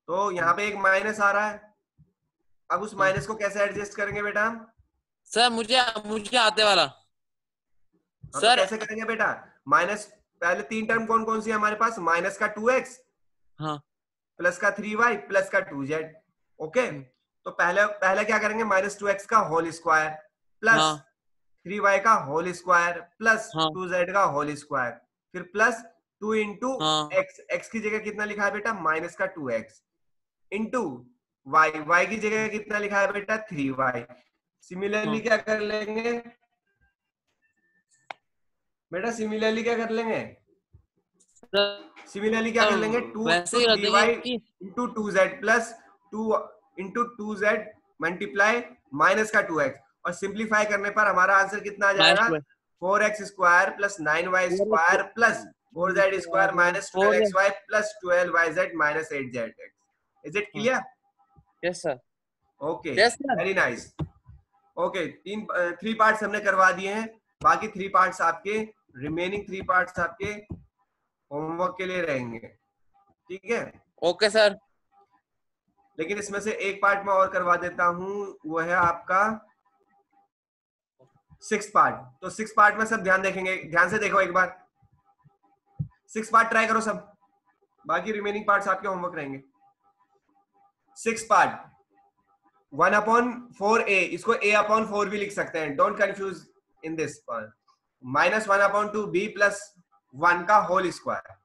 तो यहाँ पे एक माइनस आ रहा है, अब उस माइनस को कैसे एडजस्ट करेंगे बेटा हम? सर मुझे आते वाला तो सर कैसे करेंगे बेटा? माइनस, पहले तीन टर्म कौन कौन सी है हमारे पास? माइनस का 2x, हाँ, प्लस का 3y, प्लस का 2z। ओके, तो पहले क्या करेंगे? माइनस 2x का होल स्क्वायर प्लस हाँ, 3y का होल स्क्वायर प्लस हाँ, 2z का होल स्क्वायर, फिर प्लस 2 इंटू हाँ, एक्स, एक्स की जगह कितना लिखा है बेटा? माइनस का 2x इंटू y, y की जगह कितना लिखा है बेटा? 3y। सिमिलरली क्या कर लेंगे बेटा? सिमिलरली क्या कर लेंगे? सिमिलरली क्या कर लेंगे? 2 वैसे इंटू ही three Y into 2z plus 2 into 2z multiply minus का 2x, और सिंप्लीफाई करने पर हमारा आंसर कितना आ जाएगा? 4x square plus 9y square plus 4z square minus 12xy plus 12yz minus 8zx। Is it clear? Yes sir. Okay, Yes, sir. Very nice. Okay, 3 parts हमने करवा दिए हैं, बाकी 3 पार्ट्स आपके, रिमेनिंग 3 पार्ट्स आपके होमवर्क के लिए रहेंगे, ठीक है? Okay sir. लेकिन इसमें से एक पार्ट मैं और करवा देता हूं, वो है आपका 6 पार्ट। तो 6 पार्ट में सब ध्यान देखेंगे, ध्यान से देखो एक बार, 6 पार्ट ट्राई करो सब, बाकी रिमेनिंग पार्ट्स आपके होमवर्क रहेंगे। 6 पार्ट 1/4a, इसको a/4 भी लिख सकते हैं, don't confuse in this part. Minus 1/2b plus 1 का होल स्क्वायर।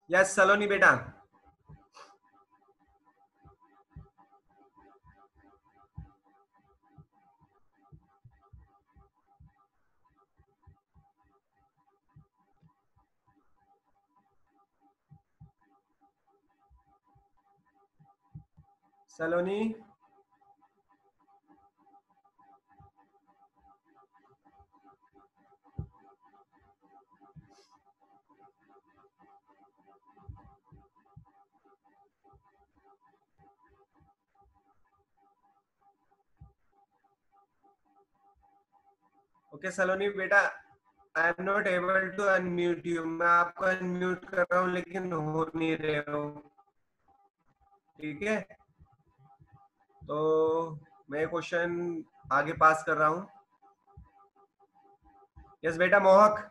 यस सलोनी बेटा। सलोनी ओके सलोनी बेटा, I am not able to unmute you, मैं आपको अनम्यूट कर रहा हूँ लेकिन हो नहीं रहे हो, ठीक है? तो मैं क्वेश्चन आगे पास कर रहा हूँ। यस बेटा मोहक।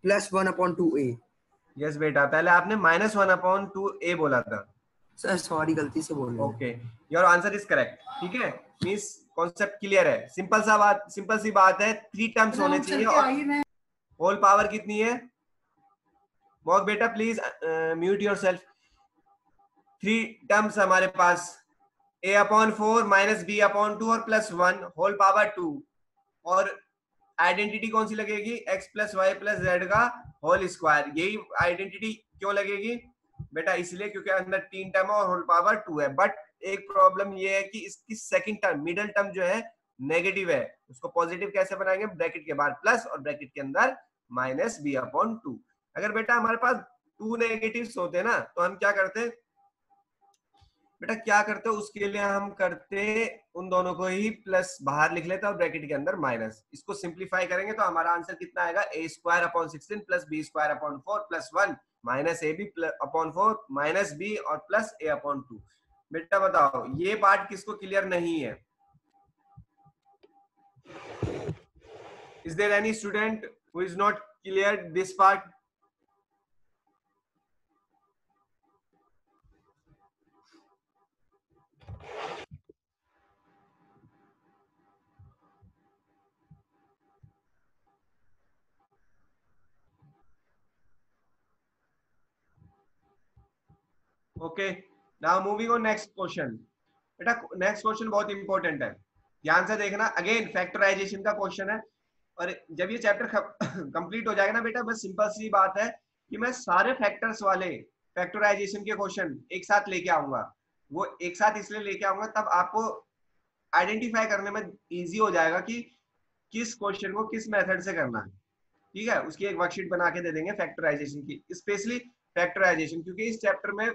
Plus 1/2a। यस बेटा, पहले आपने -1/2a बोला था। सर सॉरी, गलती से बोल रहा हूं। Okay, your answer is correct, ठीक है? मींस कॉन्सेप्ट क्लियर है, सिंपल सी बात है, 3 टर्म्स होने चाहिए और होल पावर कितनी है? मोहक बेटा प्लीज म्यूट योरसेल्फ। 3 टर्म्स हमारे पास, a/4 माइनस b/2 और प्लस 1 होल पावर 2, और आइडेंटिटी कौन सी लगेगी? x plus Y plus Z का होल स्क्वायर। यही आइडेंटिटी क्यों लगेगी बेटा? इसलिए क्योंकि अंदर 3 टर्म और होल पावर 2 है। बट एक प्रॉब्लम ये है कि इसकी सेकंड टर्म, मिडिल टर्म जो है नेगेटिव है, उसको पॉजिटिव कैसे बनाएंगे? ब्रैकेट के बाहर प्लस और ब्रैकेट के अंदर माइनस b/2। अगर बेटा हमारे पास 2 नेगेटिव्स होते ना, तो हम क्या करते? बेटा क्या करते हो, उसके लिए हम करते उन दोनों को ही प्लस बाहर लिख लेते हैं और ब्रैकेट के अंदर माइनस। इसको सिंप्लीफाई करेंगे तो हमारा आंसर कितना आएगा, a² / 16 plus b² / 4 plus 1 minus ab/4 minus b और प्लस a/2। बेटा बताओ ये पार्ट किसको क्लियर नहीं है? Is there any student who is not clear this part? Okay, now moving on next question. बेटा नेक्स्ट क्वेश्चन बहुत इंपॉर्टेंट है, ध्यान से देखना। अगेन फैक्टराइजेशन का क्वेश्चन है, और जब ये चैप्टर कंप्लीट हो जाएगा ना बेटा, बस सिंपल सी बात है कि मैं सारे फैक्टर्स वाले फैक्टराइजेशन के क्वेश्चन एक साथ लेके आऊंगा। वो एक साथ इसलिए लेके आऊंगा तब आपको आइडेंटिफाई करने में इजी हो जाएगा कि किस क्वेश्चन को किस मेथड से करना है। ठीक है, उसकी एक वर्कशीट बना के दे देंगे फैक्टराइजेशन की, स्पेशली फैक्टराइजेशन, क्योंकि इस चैप्टर में